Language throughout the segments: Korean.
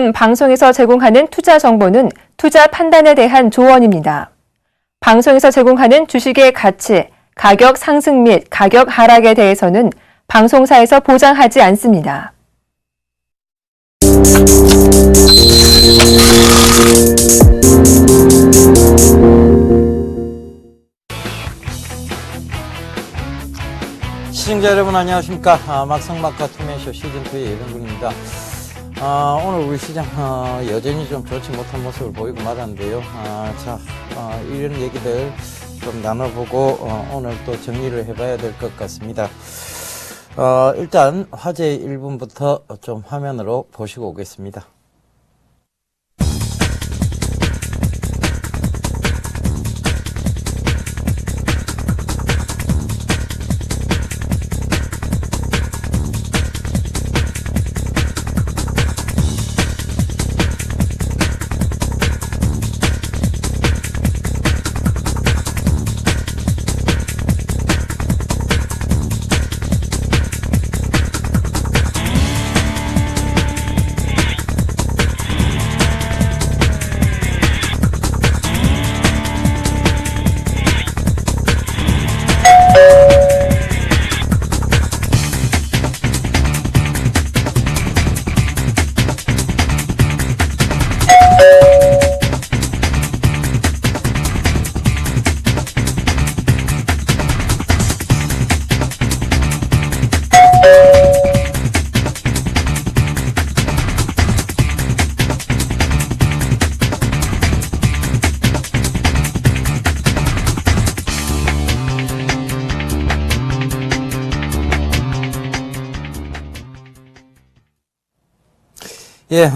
지금 방송에서 제공하는 투자 정보는 투자 판단에 대한 조언입니다. 방송에서 제공하는 주식의 가치, 가격 상승 및 가격 하락에 대해서는 방송사에서 보장하지 않습니다. 시청자 여러분 안녕하십니까. 막상막하 투매쇼 시즌2의 예병군입니다. 오늘 우리 시장 여전히 좀 좋지 못한 모습을 보이고 말았는데요. 이런 얘기들 좀 나눠보고 오늘 또 정리를 해봐야 될 것 같습니다. 일단 화제 1분부터 좀 화면으로 보시고 오겠습니다.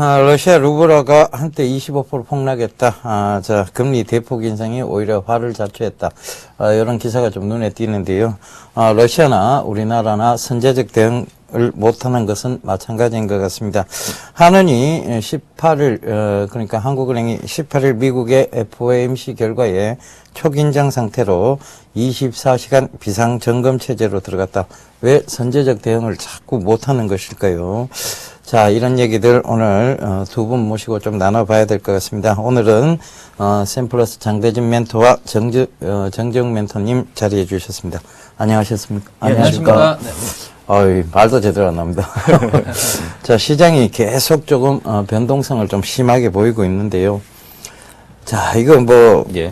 러시아 루블화가 한때 25% 폭락했다. 금리 대폭 인상이 오히려 화를 자초했다. 이런 기사가 좀 눈에 띄는데요. 러시아나 우리나라나 선제적 대응을 못하는 것은 마찬가지인 것 같습니다. 한은이 18일, 그러니까 한국은행이 18일 미국의 FOMC 결과에 초긴장 상태로 24시간 비상점검 체제로 들어갔다. 왜 선제적 대응을 자꾸 못하는 것일까요? 이런 얘기들 오늘 두 분 모시고 좀 나눠봐야 될 것 같습니다. 오늘은 샘플러스 장대진 멘토와 정재욱 멘토님 자리해 주셨습니다. 안녕하셨습니까? 안녕하십니까? 네. 말도 제대로 안 나옵니다. 시장이 계속 조금 변동성을 좀 심하게 보이고 있는데요.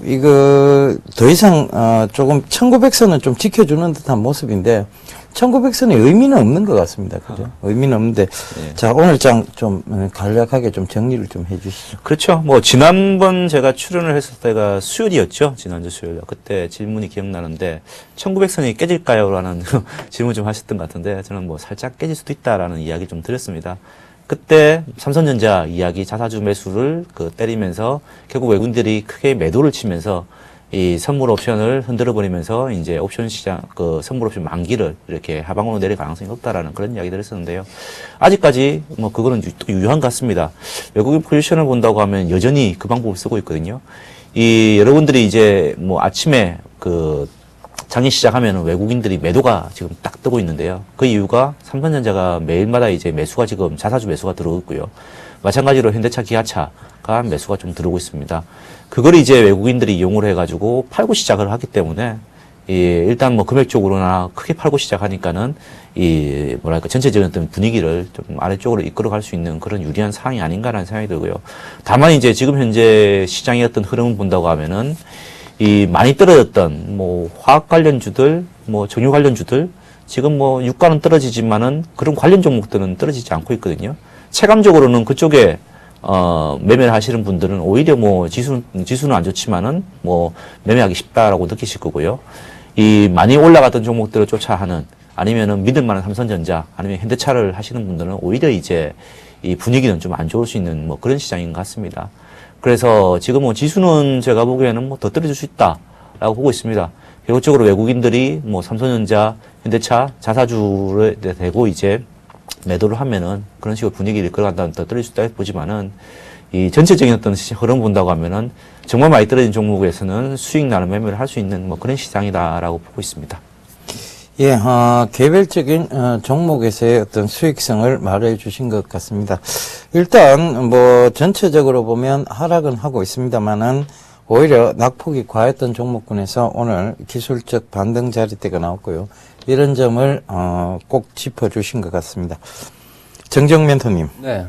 이거 더 이상 조금 1900선은 좀 지켜주는 듯한 모습인데 1900선의 의미는 없는 것 같습니다. 그죠? 의미는 없는데. 네. 오늘 장 좀 간략하게 좀 정리를 좀 해 주시죠. 그렇죠. 지난번 제가 출연을 했을 때가 수요일이었죠. 지난주 수요일. 그때 질문이 기억나는데 1900선이 깨질까요? 라는 질문 좀 하셨던 것 같은데 저는 살짝 깨질 수도 있다라는 이야기 좀 드렸습니다. 그때 삼성전자 이야기 자사주 매수를 때리면서 결국 외국인들이 크게 매도를 치면서 이 선물 옵션을 흔들어 버리면서 이제 옵션 시장 선물 옵션 만기를 이렇게 하방으로 내릴 가능성이 높다라는 그런 이야기들을 했었는데요. 아직까지 그거는 또 유효한 것 같습니다. 외국인 포지션을 본다고 하면 여전히 그 방법을 쓰고 있거든요. 여러분들이 이제 아침에 장이 시작하면 외국인들이 매도가 지금 딱 뜨고 있는데요. 그 이유가 삼성전자가 매일마다 이제 매수가 지금 자사주 매수가 들어오고 있고요. 마찬가지로 현대차, 기아차가 매수가 좀 들어오고 있습니다. 그걸 이제 외국인들이 이용을 해가지고 팔고 시작을 하기 때문에 일단 금액적으로나 크게 팔고 시작하니까는 전체적인 어떤 분위기를 좀 아래쪽으로 이끌어갈 수 있는 그런 유리한 상황이 아닌가라는 생각이 들고요. 다만 이제 지금 현재 시장의 어떤 흐름을 본다고 하면은 많이 떨어졌던 화학 관련주들, 정유 관련주들 지금 유가는 떨어지지만은 그런 관련 종목들은 떨어지지 않고 있거든요. 체감적으로는 그쪽에 매매를 하시는 분들은 오히려 지수는 안 좋지만은 매매하기 쉽다라고 느끼실 거고요. 많이 올라갔던 종목들을 쫓아하는 아니면은 믿을 만한 삼성전자 아니면 현대차를 하시는 분들은 오히려 이제 이 분위기는 좀 안 좋을 수 있는 그런 시장인 것 같습니다. 그래서 지금 지수는 제가 보기에는 더 떨어질 수 있다라고 보고 있습니다. 결국적으로 외국인들이 삼성전자, 현대차, 자사주를 대고 이제 매도를 하면은 그런 식으로 분위기를 이끌어간다면 더 떨어질 수 있다 보지만은 이 전체적인 어떤 흐름 본다고 하면은 정말 많이 떨어진 종목에서는 수익 나는 매매를 할 수 있는 그런 시장이다라고 보고 있습니다. 예, 개별적인 종목에서의 어떤 수익성을 말해 주신 것 같습니다. 일단 뭐 전체적으로 보면 하락은 하고 있습니다만은 오히려 낙폭이 과했던 종목군에서 오늘 기술적 반등 자리대가 나왔고요. 이런 점을 꼭 짚어 주신 것 같습니다. 정정 멘토님. 네.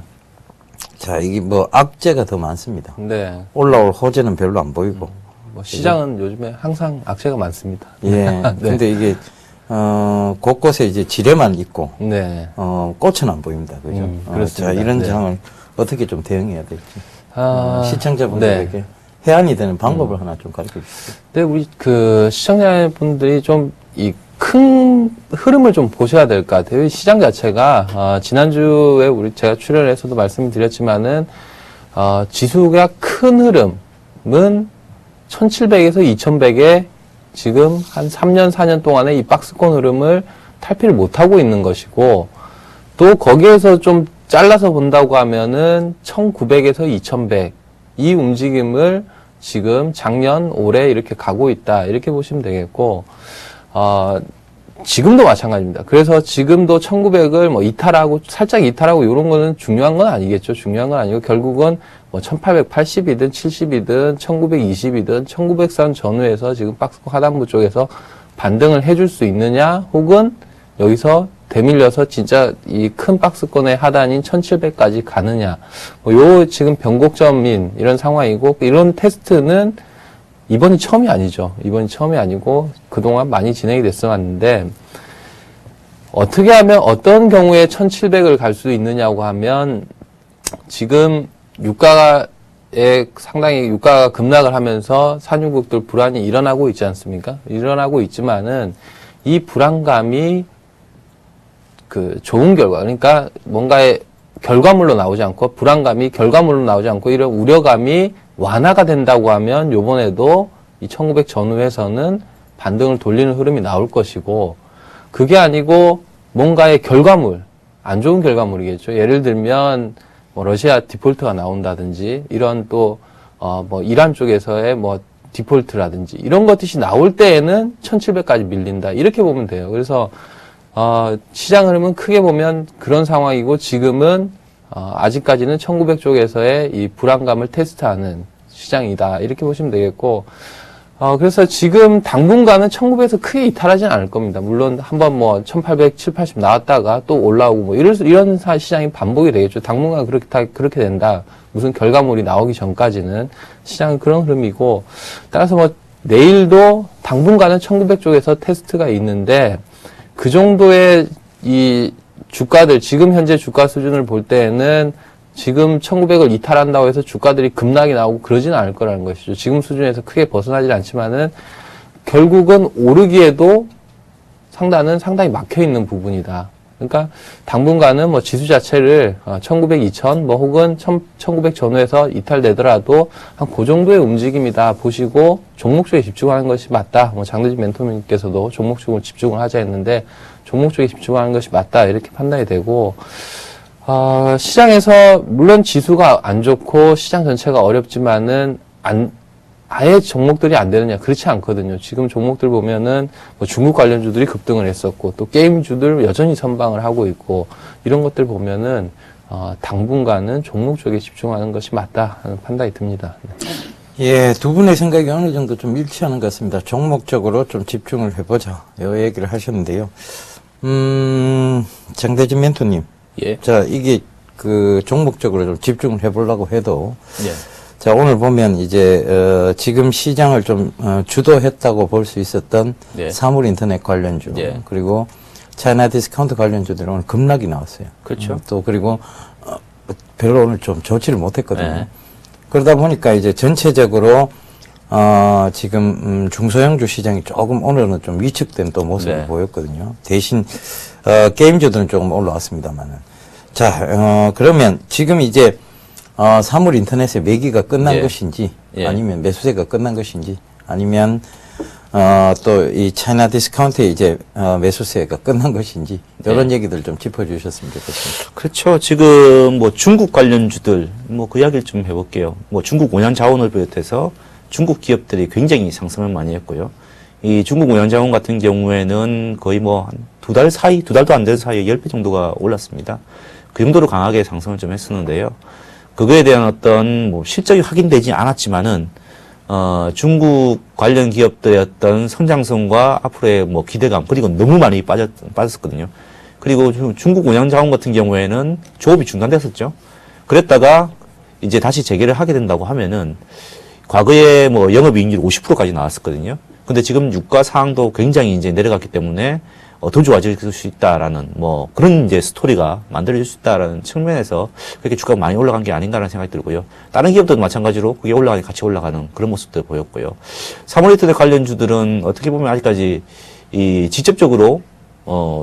자, 이게 뭐 악재가 더 많습니다. 네. 올라올 호재는 별로 안 보이고. 뭐 시장은 요즘에 항상 악재가 많습니다. 예. 네. 근데 이게 곳곳에 이제 지뢰만 있고 네. 꽃은 안 보입니다. 그죠? 그렇습니다. 자, 이런 네. 상황을 어떻게 좀 대응해야 될지. 시청자분들에게 네. 해안이 되는 방법을 하나 좀 가르쳐 주시죠. 근데 우리 그 시청자분들이 좀 이 큰 흐름을 좀 보셔야 될 것 같아요. 이 시장 자체가 지난주에 제가 출연해서도 말씀을 드렸지만은 지수가 큰 흐름은 1700에서 2100에 지금 한 3년, 4년 동안에 이 박스권 흐름을 탈피를 못하고 있는 것이고, 또 거기에서 좀 잘라서 본다고 하면은 1900에서 2100, 이 움직임을 지금 작년, 올해 이렇게 가고 있다. 이렇게 보시면 되겠고, 지금도 마찬가지입니다. 그래서 지금도 1900을 뭐 이탈하고, 살짝 이탈하고 이런 거는 중요한 건 아니겠죠. 중요한 건 아니고, 결국은 뭐 1880이든 70이든 1920이든 1900선 전후에서 지금 박스권 하단부 쪽에서 반등을 해줄 수 있느냐, 혹은 여기서 대밀려서 진짜 이 큰 박스권의 하단인 1700까지 가느냐. 뭐 요 지금 변곡점인 이런 상황이고, 이런 테스트는 이번이 처음이 아니죠. 이번이 처음이 아니고 그동안 많이 진행이 됐어 왔는데, 어떻게 하면 어떤 경우에 1700을 갈 수 있느냐고 하면, 지금 상당히 유가가 급락을 하면서 산유국들 불안이 일어나고 있지 않습니까? 일어나고 있지만은 이 불안감이 그 좋은 결과, 그러니까 뭔가의 결과물로 나오지 않고, 불안감이 결과물로 나오지 않고 이런 우려감이 완화가 된다고 하면 요번에도 이 1900 전후에서는 반등을 돌리는 흐름이 나올 것이고, 그게 아니고 뭔가의 결과물, 안 좋은 결과물이겠죠. 예를 들면 뭐 러시아 디폴트가 나온다든지, 이런 또 뭐 이란 쪽에서의 뭐 디폴트라든지 이런 것들이 나올 때에는 1700까지 밀린다. 이렇게 보면 돼요. 그래서 시장 흐름은 크게 보면 그런 상황이고, 지금은 아직까지는 1900 쪽에서의 이 불안감을 테스트하는 시장이다. 이렇게 보시면 되겠고, 그래서 지금 당분간은 1900에서 크게 이탈하지는 않을 겁니다. 물론 한번 뭐 1800, 780 나왔다가 또 올라오고 뭐 이런 시장이 반복이 되겠죠. 당분간 그렇게 된다. 무슨 결과물이 나오기 전까지는 시장은 그런 흐름이고, 따라서 뭐 내일도 당분간은 1900 쪽에서 테스트가 있는데, 그 정도의 이 주가들, 지금 현재 주가 수준을 볼 때에는 지금 1900을 이탈한다고 해서 주가들이 급락이 나오고 그러지는 않을 거라는 것이죠. 지금 수준에서 크게 벗어나질 않지만은 결국은 오르기에도 상당히 막혀 있는 부분이다. 그러니까 당분간은 뭐 지수 자체를 1900, 2000 뭐 혹은 1900 전후에서 이탈되더라도 한 그 정도의 움직임이다 보시고 종목 쪽에 집중하는 것이 맞다. 뭐 장대진 멘토님께서도 종목 쪽으로 집중을 하자 했는데, 종목 쪽에 집중하는 것이 맞다. 이렇게 판단이 되고, 시장에서 물론 지수가 안 좋고 시장 전체가 어렵지만은 아예 종목들이 안 되느냐, 그렇지 않거든요. 지금 종목들 보면은 뭐 중국 관련주들이 급등을 했었고, 또 게임주들 여전히 선방을 하고 있고, 이런 것들 보면은 당분간은 종목 쪽에 집중하는 것이 맞다 하는 판단이 듭니다. 예, 두 분의 생각이 어느 정도 좀 일치하는 것 같습니다. 종목적으로 좀 집중을 해보자. 이 얘기를 하셨는데요. 장대진 멘토님. 예. 자, 이게 그 종목적으로 좀 집중을 해보려고 해도. 예. 자, 오늘 보면 이제, 지금 시장을 좀, 주도했다고 볼 수 있었던 예. 사물 인터넷 관련주. 예. 그리고 차이나 디스카운트 관련주들은 오늘 급락이 나왔어요. 그렇죠. 또 그리고, 별로 오늘 좀 좋지를 못했거든요. 예. 그러다 보니까 이제 전체적으로, 지금, 중소형주 시장이 조금 오늘은 좀 위축된 또 모습을 네. 보였거든요. 대신, 게임주들은 조금 올라왔습니다만은. 자, 그러면 지금 이제, 사물 인터넷의 매기가 끝난 예. 것인지, 예. 아니면 매수세가 끝난 것인지, 아니면, 또 이 차이나 디스카운트의 이제, 매수세가 끝난 것인지, 이런 얘기들 좀 짚어주셨으면 좋겠습니다. 그렇죠. 지금 뭐 중국 관련주들 뭐 그 이야기를 좀 해볼게요. 뭐 중국 원양 자원을 비롯해서 중국 기업들이 굉장히 상승을 많이 했고요. 이 중국 우량자원 같은 경우에는 거의 뭐 한 두 달 사이, 두 달도 안 되는 사이에 10배 정도가 올랐습니다. 그 정도로 강하게 상승을 좀 했었는데요. 그거에 대한 어떤 뭐 실적이 확인되지 않았지만은 중국 관련 기업들의 어떤 성장성과 앞으로의 뭐 기대감, 그리고 너무 많이 빠졌었거든요. 그리고 중국 운양자원 같은 경우에는 조업이 중단됐었죠. 그랬다가 이제 다시 재개를 하게 된다고 하면은 과거에 뭐 영업이익률 50%까지 나왔었거든요. 근데 지금 유가 상황도 굉장히 이제 내려갔기 때문에 더 좋아질 수 있다라는 뭐 그런 이제 스토리가 만들어질 수 있다라는 측면에서 그렇게 주가가 많이 올라간 게 아닌가라는 생각이 들고요. 다른 기업들도 마찬가지로 그게 올라가니 같이 올라가는 그런 모습도 보였고요. 사모레이터드 관련주들은 어떻게 보면 아직까지 이 직접적으로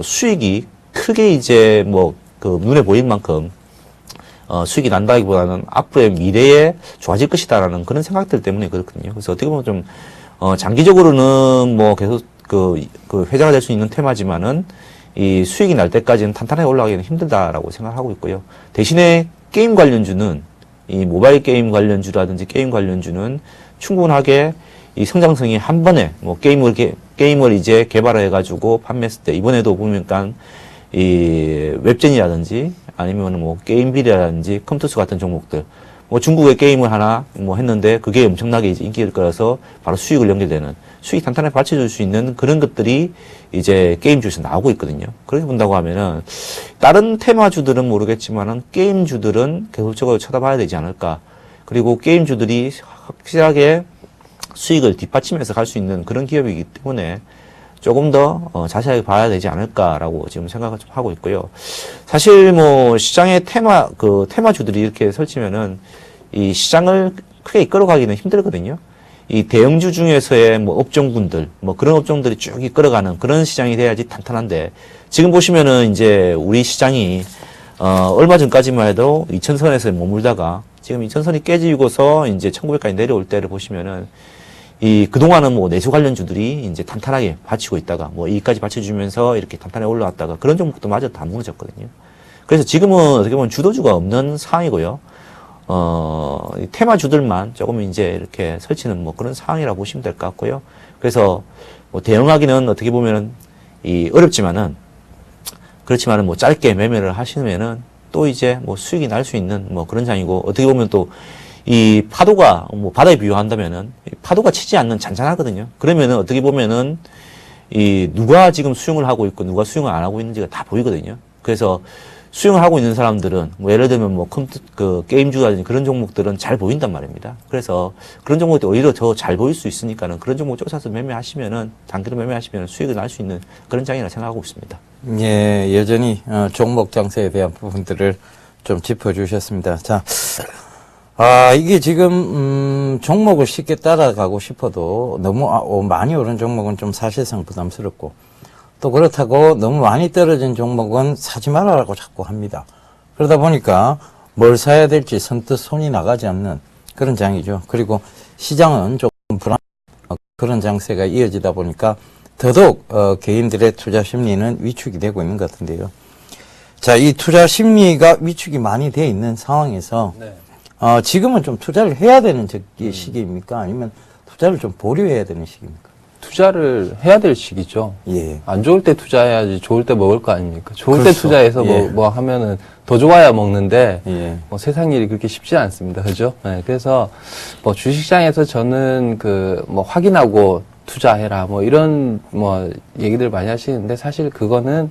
수익이 크게 이제 뭐 그 눈에 보일 만큼 수익이 난다기보다는 앞으로의 미래에 좋아질 것이다라는 그런 생각들 때문에 그렇거든요. 그래서 어떻게 보면 좀 장기적으로는 뭐 계속 그 회자가 될 수 있는 테마지만은 이 수익이 날 때까지는 탄탄하게 올라가기는 힘들다라고 생각하고 있고요. 대신에 게임 관련주는 이 모바일 게임 관련주라든지 게임 관련주는 충분하게 이 성장성이 한 번에 뭐 게임을 이제 개발해 가지고 판매했을 때 이번에도 보니까 이 웹젠이라든지 아니면 뭐 게임빌이라든지 컴투스 같은 종목들 뭐 중국의 게임을 하나 뭐 했는데 그게 엄청나게 이제 인기를 끌어서 바로 수익을 연결되는 수익 탄탄하게 받쳐줄 수 있는 그런 것들이 이제 게임주에서 나오고 있거든요. 그렇게 본다고 하면은 다른 테마주들은 모르겠지만은 게임주들은 계속적으로 쳐다봐야 되지 않을까. 그리고 게임주들이 확실하게 수익을 뒷받침해서 갈 수 있는 그런 기업이기 때문에 조금 더 자세하게 봐야 되지 않을까라고 지금 생각을 좀 하고 있고요. 사실 뭐 시장의 테마주들이 이렇게 설치면은 이 시장을 크게 이끌어가기는 힘들거든요. 이 대형주 중에서의 뭐 업종군들, 뭐 그런 업종들이 쭉 이끌어가는 그런 시장이 돼야지 탄탄한데 지금 보시면은 이제 우리 시장이 얼마 전까지만 해도 2000선에서 머물다가 지금 2000선이 깨지고서 이제 1900까지 내려올 때를 보시면은 그동안은 뭐 내수 관련주들이 이제 탄탄하게 받치고 있다가 뭐 이익까지 받쳐주면서 이렇게 탄탄하게 올라왔다가 그런 종목도 마저 다 무너졌거든요. 그래서 지금은 어떻게 보면 주도주가 없는 상황이고요. 테마주들만 조금 이제 이렇게 설치는 뭐 그런 상황이라고 보시면 될 것 같고요. 그래서 뭐 대응하기는 어떻게 보면은 어렵지만은 그렇지만은 뭐 짧게 매매를 하시면은 또 이제 뭐 수익이 날 수 있는 뭐 그런 장이고 어떻게 보면 또 이 파도가 뭐 바다에 비유한다면은 파도가 치지 않는 잔잔하거든요. 그러면은 어떻게 보면은 누가 지금 수용을 하고 있고 누가 수용을 안 하고 있는지가 다 보이거든요. 그래서 수용을 하고 있는 사람들은 뭐 예를 들면 뭐 게임주라든지 그런 종목들은 잘 보인단 말입니다. 그래서 그런 종목들이 오히려 더 잘 보일 수 있으니까는 그런 종목 쫓아서 매매하시면은 단기로 매매하시면 수익을 날 수 있는 그런 장이라 생각하고 있습니다. 예, 여전히 종목 장세에 대한 부분들을 좀 짚어주셨습니다. 자, 이게 지금 종목을 쉽게 따라가고 싶어도 너무 많이 오른 종목은 좀 사실상 부담스럽고 또 그렇다고 너무 많이 떨어진 종목은 사지 말아라고 자꾸 합니다. 그러다 보니까 뭘 사야 될지 선뜻 손이 나가지 않는 그런 장이죠. 그리고 시장은 조금 불안 그런 장세가 이어지다 보니까 더더욱 개인들의 투자 심리는 위축이 되고 있는 것 같은데요. 자, 이 투자 심리가 위축이 많이 돼 있는 상황에서 네. 지금은 좀 투자를 해야 되는 시기입니까? 아니면 투자를 좀 보류해야 되는 시기입니까? 투자를 해야 될 시기죠. 예. 안 좋을 때 투자해야지 좋을 때 먹을 거 아닙니까? 좋을 그렇죠. 때 투자해서 예. 뭐 하면은 더 좋아야 먹는데 예. 뭐 세상 일이 그렇게 쉽지 않습니다. 그죠? 네, 그래서 뭐 주식시장에서 저는 뭐 확인하고 투자해라 뭐 이런 뭐 얘기들 많이 하시는데 사실 그거는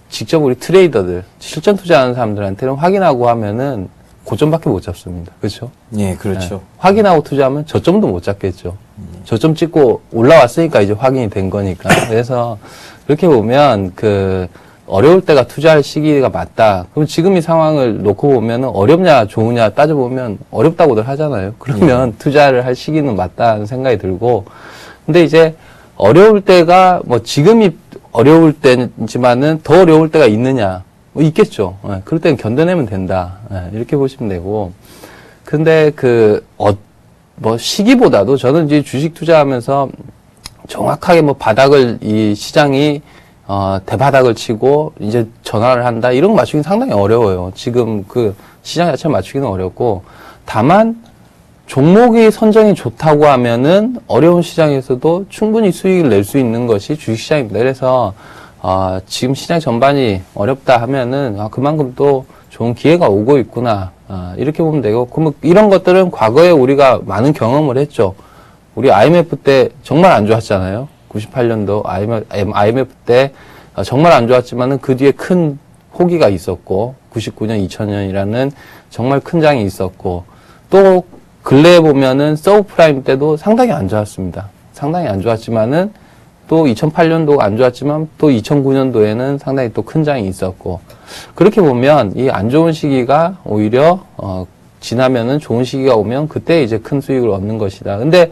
직접 우리 트레이더들 실전 투자하는 사람들한테는 확인하고 하면은 고점밖에 못 잡습니다. 그렇죠? 예, 그렇죠. 네. 확인하고 투자하면 저점도 못 잡겠죠. 저점 찍고 올라왔으니까 이제 확인이 된 거니까. 그래서 그렇게 보면 어려울 때가 투자할 시기가 맞다. 그럼 지금 이 상황을 놓고 보면 어렵냐 좋으냐 따져보면 어렵다고들 하잖아요. 그러면 투자를 할 시기는 맞다는 생각이 들고. 근데 이제 어려울 때가 뭐 지금이 어려울 때지만은 더 어려울 때가 있느냐. 뭐 있겠죠. 예, 그럴 때는 견뎌내면 된다. 예, 이렇게 보시면 되고. 근데 뭐 시기보다도 저는 이제 주식 투자하면서 정확하게 뭐 이 시장이 대바닥을 치고 이제 전환을 한다. 이런 거 맞추기는 상당히 어려워요. 지금 시장 자체를 맞추기는 어렵고. 다만 종목이 선정이 좋다고 하면은 어려운 시장에서도 충분히 수익을 낼 수 있는 것이 주식시장입니다. 그래서 지금 시장 전반이 어렵다 하면은 그만큼 또 좋은 기회가 오고 있구나 이렇게 보면 되고, 그러면 이런 것들은 과거에 우리가 많은 경험을 했죠. 우리 IMF 때 정말 안 좋았잖아요. 98년도 IMF 때 정말 안 좋았지만은 그 뒤에 큰 호기가 있었고, 99년, 2000년이라는 정말 큰 장이 있었고, 또 근래에 보면은 서브프라임 때도 상당히 안 좋았습니다. 상당히 안 좋았지만은 또 2008년도 안 좋았지만 또 2009년도에는 상당히 또 큰 장이 있었고, 그렇게 보면 이 안 좋은 시기가 오히려 지나면은 좋은 시기가 오면 그때 이제 큰 수익을 얻는 것이다. 근데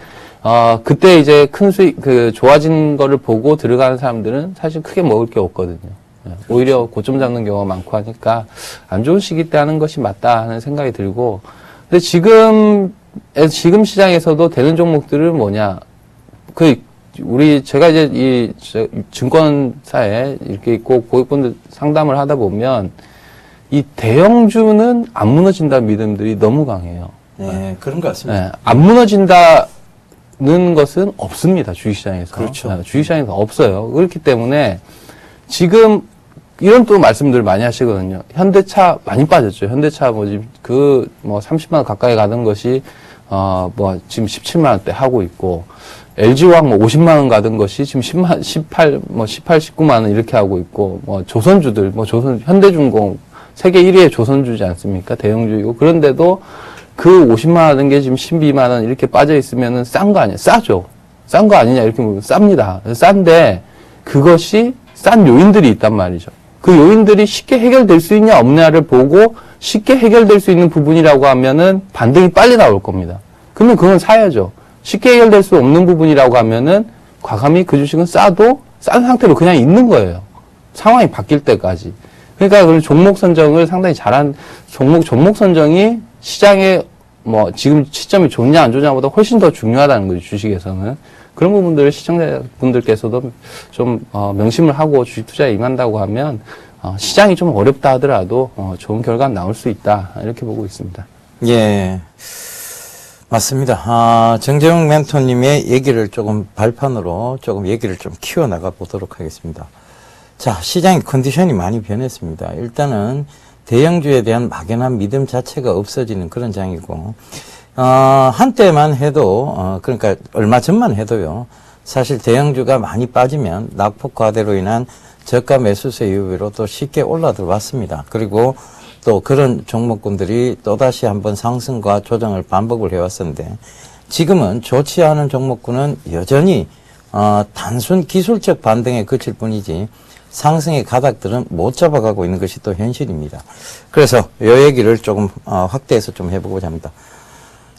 그때 이제 큰 수익 좋아진 거를 보고 들어가는 사람들은 사실 크게 먹을 게 없거든요. 오히려 고점 잡는 경우가 많고 하니까 안 좋은 시기 때 하는 것이 맞다 하는 생각이 들고, 근데 지금 시장에서도 되는 종목들은 뭐냐? 제가 이제 이 증권사에 이렇게 있고 고객분들 상담을 하다 보면 이 대형주는 안 무너진다는 믿음들이 너무 강해요. 네, 그런 것 같습니다. 네, 안 무너진다는 것은 없습니다. 주식시장에서. 그렇죠. 주식시장에서 없어요. 그렇기 때문에 지금 이런 또 말씀들 많이 하시거든요. 현대차 많이 빠졌죠. 현대차 지금 30만 원 가까이 가던 것이 지금 17만 원대 하고 있고, LG화학 50만 원 가던 것이 지금 18, 19만 원 이렇게 하고 있고, 조선주들, 현대중공 세계 1위의 조선주지 않습니까? 대형주이고. 그런데도 그 50만 원 하던 게 지금 12만 원 이렇게 빠져 있으면은 싼 거 아니야? 싸죠. 싼 거 아니냐? 이렇게 보면 쌉니다. 싼데 그것이 싼 요인들이 있단 말이죠. 그 요인들이 쉽게 해결될 수 있냐 없냐를 보고 쉽게 해결될 수 있는 부분이라고 하면은 반등이 빨리 나올 겁니다. 그러면 그건 사야죠. 쉽게 해결될 수 없는 부분이라고 하면은 과감히 그 주식은 싸도 싼 상태로 그냥 있는 거예요. 상황이 바뀔 때까지. 그러니까 그 종목 선정을 상당히 잘한 종목 선정이 시장에 지금 시점이 좋냐 안 좋냐보다 훨씬 더 중요하다는 거죠. 주식에서는. 그런 부분들을 시청자분들께서도 좀 명심을 하고 주식 투자에 임한다고 하면 시장이 좀 어렵다 하더라도 좋은 결과가 나올 수 있다 이렇게 보고 있습니다. 예, 맞습니다. 정재웅 멘토님의 얘기를 조금 발판으로 조금 얘기를 좀 키워나가 보도록 하겠습니다. 자, 시장의 컨디션이 많이 변했습니다. 일단은 대형주에 대한 막연한 믿음 자체가 없어지는 그런 장이고, 한때만 해도, 그러니까 얼마 전만 해도요, 사실 대형주가 많이 빠지면 낙폭 과대로 인한 저가 매수세 유입으로 또 쉽게 올라 들어왔습니다. 그리고 또 그런 종목군들이 또다시 한번 상승과 조정을 반복을 해왔었는데, 지금은 좋지 않은 종목군은 여전히, 단순 기술적 반등에 그칠 뿐이지, 상승의 가닥들은 못 잡아가고 있는 것이 또 현실입니다. 그래서 이 얘기를 조금 확대해서 좀 해보고자 합니다.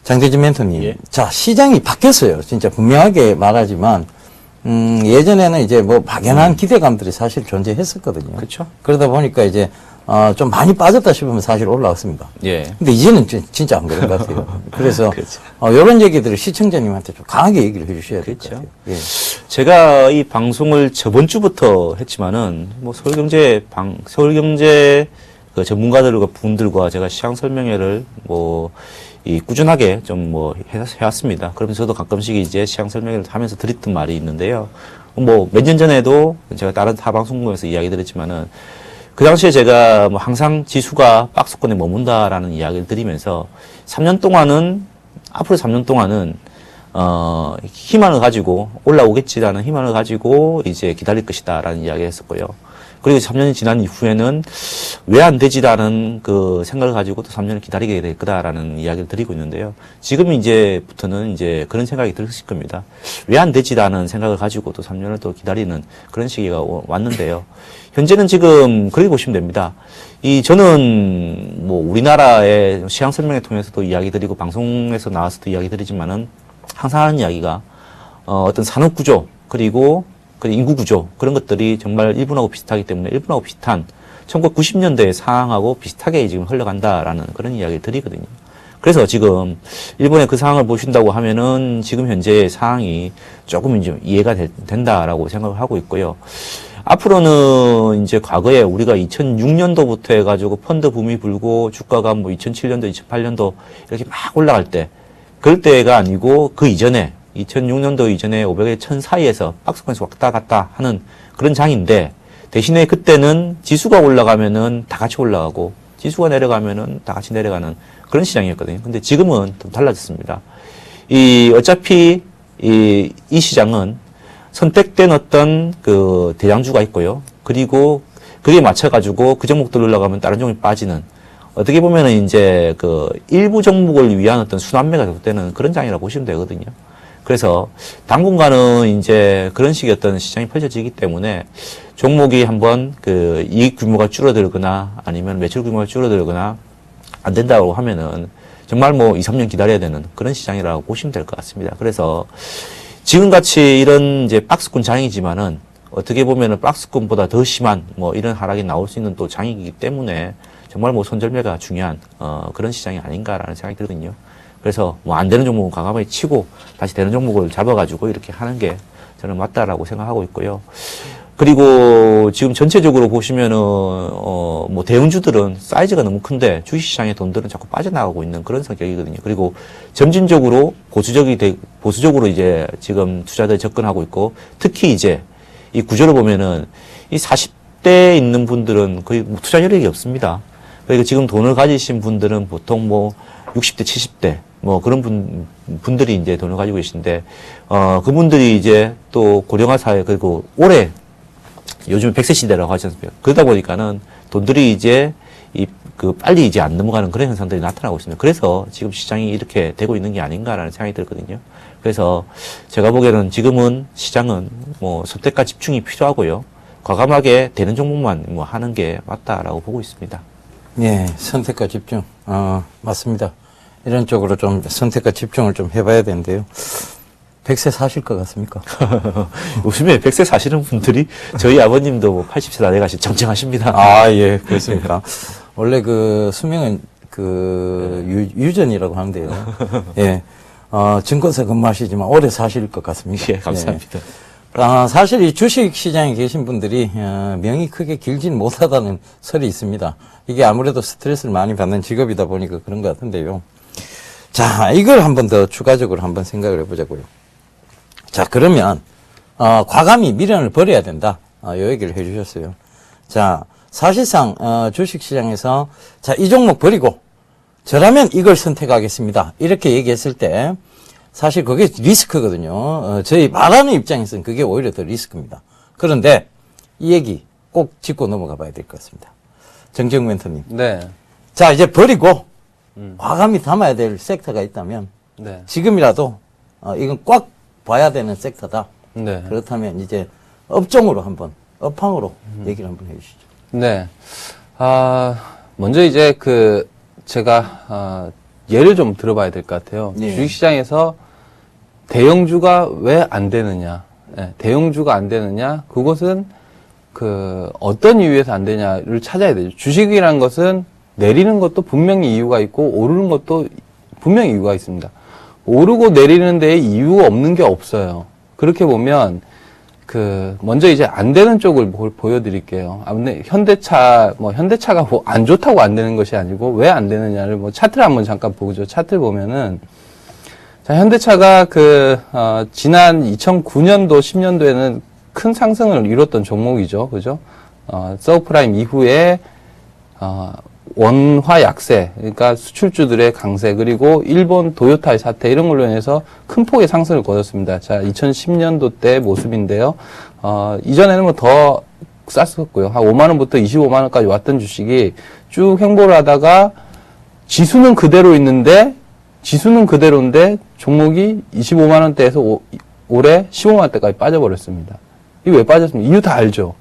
장대진 멘토님, 예. 자, 시장이 바뀌었어요. 진짜 분명하게 말하지만 예전에는 이제 막연한 기대감들이 사실 존재했었거든요. 그렇죠. 그러다 보니까 이제 좀 많이 빠졌다 싶으면 사실 올라왔습니다. 예. 근데 이제는 진짜 안 그런 것 같아요. 그래서 그렇죠. 이런 얘기들을 시청자님한테 좀 강하게 얘기를 해주셔야 될 것 그렇죠. 같아요. 예. 제가 이 방송을 저번 주부터 했지만은 서울경제 그 전문가들과 분들과 제가 시장 설명회를 꾸준하게 좀 해왔습니다. 그러면 저도 가끔씩 이제 시장 설명회를 하면서 드렸던 말이 있는데요. 몇 년 전에도 제가 다른 타 방송국에서 이야기 드렸지만은 그 당시에 제가 항상 지수가 박스권에 머문다라는 이야기를 드리면서 앞으로 3년 동안은 희망을 가지고 올라오겠지라는 희망을 가지고 이제 기다릴 것이다라는 이야기를 했었고요. 그리고 3년이 지난 이후에는 왜 안 되지라는 그 생각을 가지고 또 3년을 기다리게 될 거다라는 이야기를 드리고 있는데요. 지금 이제부터는 이제 그런 생각이 드실 겁니다. 왜 안 되지라는 생각을 가지고 또 3년을 또 기다리는 그런 시기가 왔는데요. 현재는 지금 그렇게 보시면 됩니다. 저는 우리나라의 시장 설명회 통해서도 이야기 드리고 방송에서 나와서도 이야기 드리지만은 항상 하는 이야기가 어떤 산업 구조 그리고 인구 구조 그런 것들이 정말 일본하고 비슷하기 때문에 일본하고 비슷한 1990년대의 상황하고 비슷하게 지금 흘러간다라는 그런 이야기를 드리거든요. 그래서 지금 일본의 그 상황을 보신다고 하면은 지금 현재의 상황이 조금 이제 이해가 된다라고 생각을 하고 있고요. 앞으로는 이제 과거에 우리가 2006년도부터 해가지고 펀드 붐이 불고 주가가 2007년도, 2008년도 이렇게 막 올라갈 때 그럴 때가 아니고 그 이전에 2006년도 이전에 500에 1000 사이에서 박스권에서 왔다 갔다 하는 그런 장인데 대신에 그때는 지수가 올라가면은 다 같이 올라가고 지수가 내려가면은 다 같이 내려가는 그런 시장이었거든요. 근데 지금은 좀 달라졌습니다. 어차피 이 시장은 선택된 어떤 그 대장주가 있고요. 그리고 그게 맞춰가지고 그 종목들 올라가면 다른 종목이 빠지는 어떻게 보면은 이제 그 일부 종목을 위한 어떤 순환매가 계속되는 그런 장이라고 보시면 되거든요. 그래서 당분간은 이제 그런 식의 어떤 시장이 펼쳐지기 때문에 종목이 한번 그 이익 규모가 줄어들거나 아니면 매출 규모가 줄어들거나 안 된다고 하면은 정말 뭐 2, 3년 기다려야 되는 그런 시장이라고 보시면 될 것 같습니다. 그래서 지금같이 이런 이제 박스권 장이지만은 어떻게 보면은 박스권보다 더 심한 뭐 이런 하락이 나올 수 있는 또 장이기 때문에 정말 뭐 손절매가 중요한 그런 시장이 아닌가라는 생각이 들거든요. 그래서 뭐 안 되는 종목은 과감하게 치고 다시 되는 종목을 잡아가지고 이렇게 하는 게 저는 맞다라고 생각하고 있고요. 그리고 지금 전체적으로 보시면은 뭐 대형주들은 사이즈가 너무 큰데 주식시장의 돈들은 자꾸 빠져나가고 있는 그런 성격이거든요. 그리고 점진적으로 보수적으로 이제 지금 투자들 접근하고 있고 특히 이제 이 구조를 보면은 이 40대에 있는 분들은 거의 뭐 투자 여력이 없습니다. 그러니까 지금 돈을 가지신 분들은 보통 뭐 60대, 70대 뭐 그런 분들이 이제 돈을 가지고 계신데 그분들이 이제 또 고령화 사회 그리고 올해 요즘 100세 시대라고 하지 않습니까? 그러다 보니까는 돈들이 이제 빨리 이제 안 넘어가는 그런 현상들이 나타나고 있습니다. 그래서 지금 시장이 이렇게 되고 있는 게 아닌가라는 생각이 들거든요. 그래서 제가 보기에는 지금은 시장은 뭐 선택과 집중이 필요하고요. 과감하게 되는 종목만 뭐 하는 게 맞다라고 보고 있습니다. 예, 선택과 집중. 맞습니다. 이런 쪽으로 좀 선택과 집중을 좀 해봐야 되는데요. 100세 사실 것 같습니까? 요즘에 100세 사시는 분들이 저희 아버님도 뭐 80세 다 돼가시 정정하십니다. 아, 예, 그렇습니까? 원래 그 수명은 유전이라고 하는데요. 예. 증권사 근무하시지만 오래 사실 것 같습니다. 예, 감사합니다. 사실 이 주식 시장에 계신 분들이 명이 크게 길진 못하다는 설이 있습니다. 이게 아무래도 스트레스를 많이 받는 직업이다 보니까 그런 것 같은데요. 자, 이걸 한번 더 추가적으로 한번 생각을 해보자고요. 자, 그러면 과감히 미련을 버려야 된다. 요 얘기를 해주셨어요. 자, 사실상 주식 시장에서 자, 이 종목 버리고 저라면 이걸 선택하겠습니다. 이렇게 얘기했을 때 사실 그게 리스크거든요. 저희 말하는 입장에서는 그게 오히려 더 리스크입니다. 그런데 이 얘기 꼭 짚고 넘어가 봐야 될 것 같습니다. 정재욱 멘토님. 네. 자, 이제 버리고 과감히 담아야 될 섹터가 있다면 네. 지금이라도 이건 꽉 봐야 되는 섹터다. 네. 그렇다면 이제 업종으로 한번 업황으로 얘기를 한번 해주시죠. 네. 먼저 이제 제가 예를 좀 들어봐야 될 것 같아요. 네. 주식시장에서 대형주가 왜 안 되느냐? 네, 대형주가 안 되느냐? 그것은 어떤 이유에서 안 되냐를 찾아야 되죠. 주식이라는 것은 내리는 것도 분명히 이유가 있고 오르는 것도 분명히 이유가 있습니다. 오르고 내리는 데에 이유가 없는 게 없어요. 그렇게 보면 먼저 이제 안 되는 쪽을 보여드릴게요. 현대차가 뭐 안 좋다고 안 되는 것이 아니고 왜 안 되느냐를 차트를 한번 잠깐 보죠. 차트를 보면은 자, 현대차가 지난 2009년도, 10년도에는 큰 상승을 이뤘던 종목이죠. 그죠? 서브프라임 이후에 원화 약세, 그러니까 수출주들의 강세, 그리고 일본 도요타의 사태 이런 걸로 인해서 큰 폭의 상승을 거뒀습니다. 자, 2010년도 때 모습인데요. 이전에는 뭐 더 쌌었고요. 한 5만 원부터 25만 원까지 왔던 주식이 쭉 횡보를 하다가 지수는 그대로인데 종목이 25만 원대에서 올해 15만 원대까지 빠져버렸습니다. 이게 왜 빠졌습니까? 이유 다 알죠.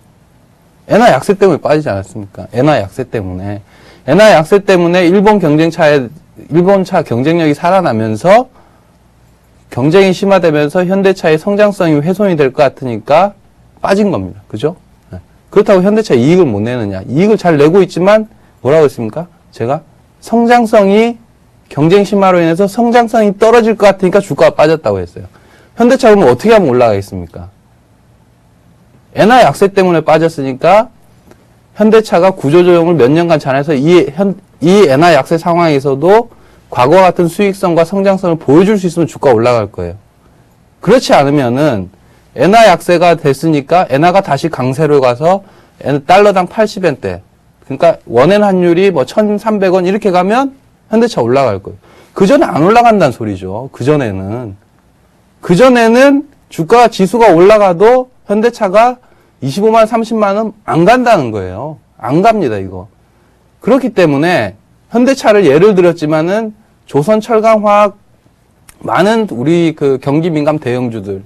엔화 약세 때문에 빠지지 않았습니까? 엔화 약세 때문에 일본차 경쟁력이 살아나면서 경쟁이 심화되면서 현대차의 성장성이 훼손이 될 것 같으니까 빠진 겁니다. 그죠? 네. 그렇다고 현대차 이익을 못 내느냐? 이익을 잘 내고 있지만 뭐라고 했습니까? 제가 경쟁 심화로 인해서 성장성이 떨어질 것 같으니까 주가가 빠졌다고 했어요. 현대차 그러면 어떻게 하면 올라가겠습니까? 엔화 약세 때문에 빠졌으니까 현대차가 구조조정을 몇 년간 잘해서 이 엔화 약세 상황에서도 과거와 같은 수익성과 성장성을 보여줄 수 있으면 주가 올라갈 거예요. 그렇지 않으면은 엔화 약세가 됐으니까 엔화가 다시 강세로 가서 달러당 80엔대. 그러니까 원엔 환율이 뭐 1,300원 이렇게 가면 현대차 올라갈 거예요. 그전에 안 올라간다는 소리죠. 그전에는 주가 지수가 올라가도 현대차가 25만 30만 원 안 간다는 거예요. 안 갑니다, 이거. 그렇기 때문에 현대차를 예를 들었지만은 조선철강화학 많은 우리 그 경기 민감 대형주들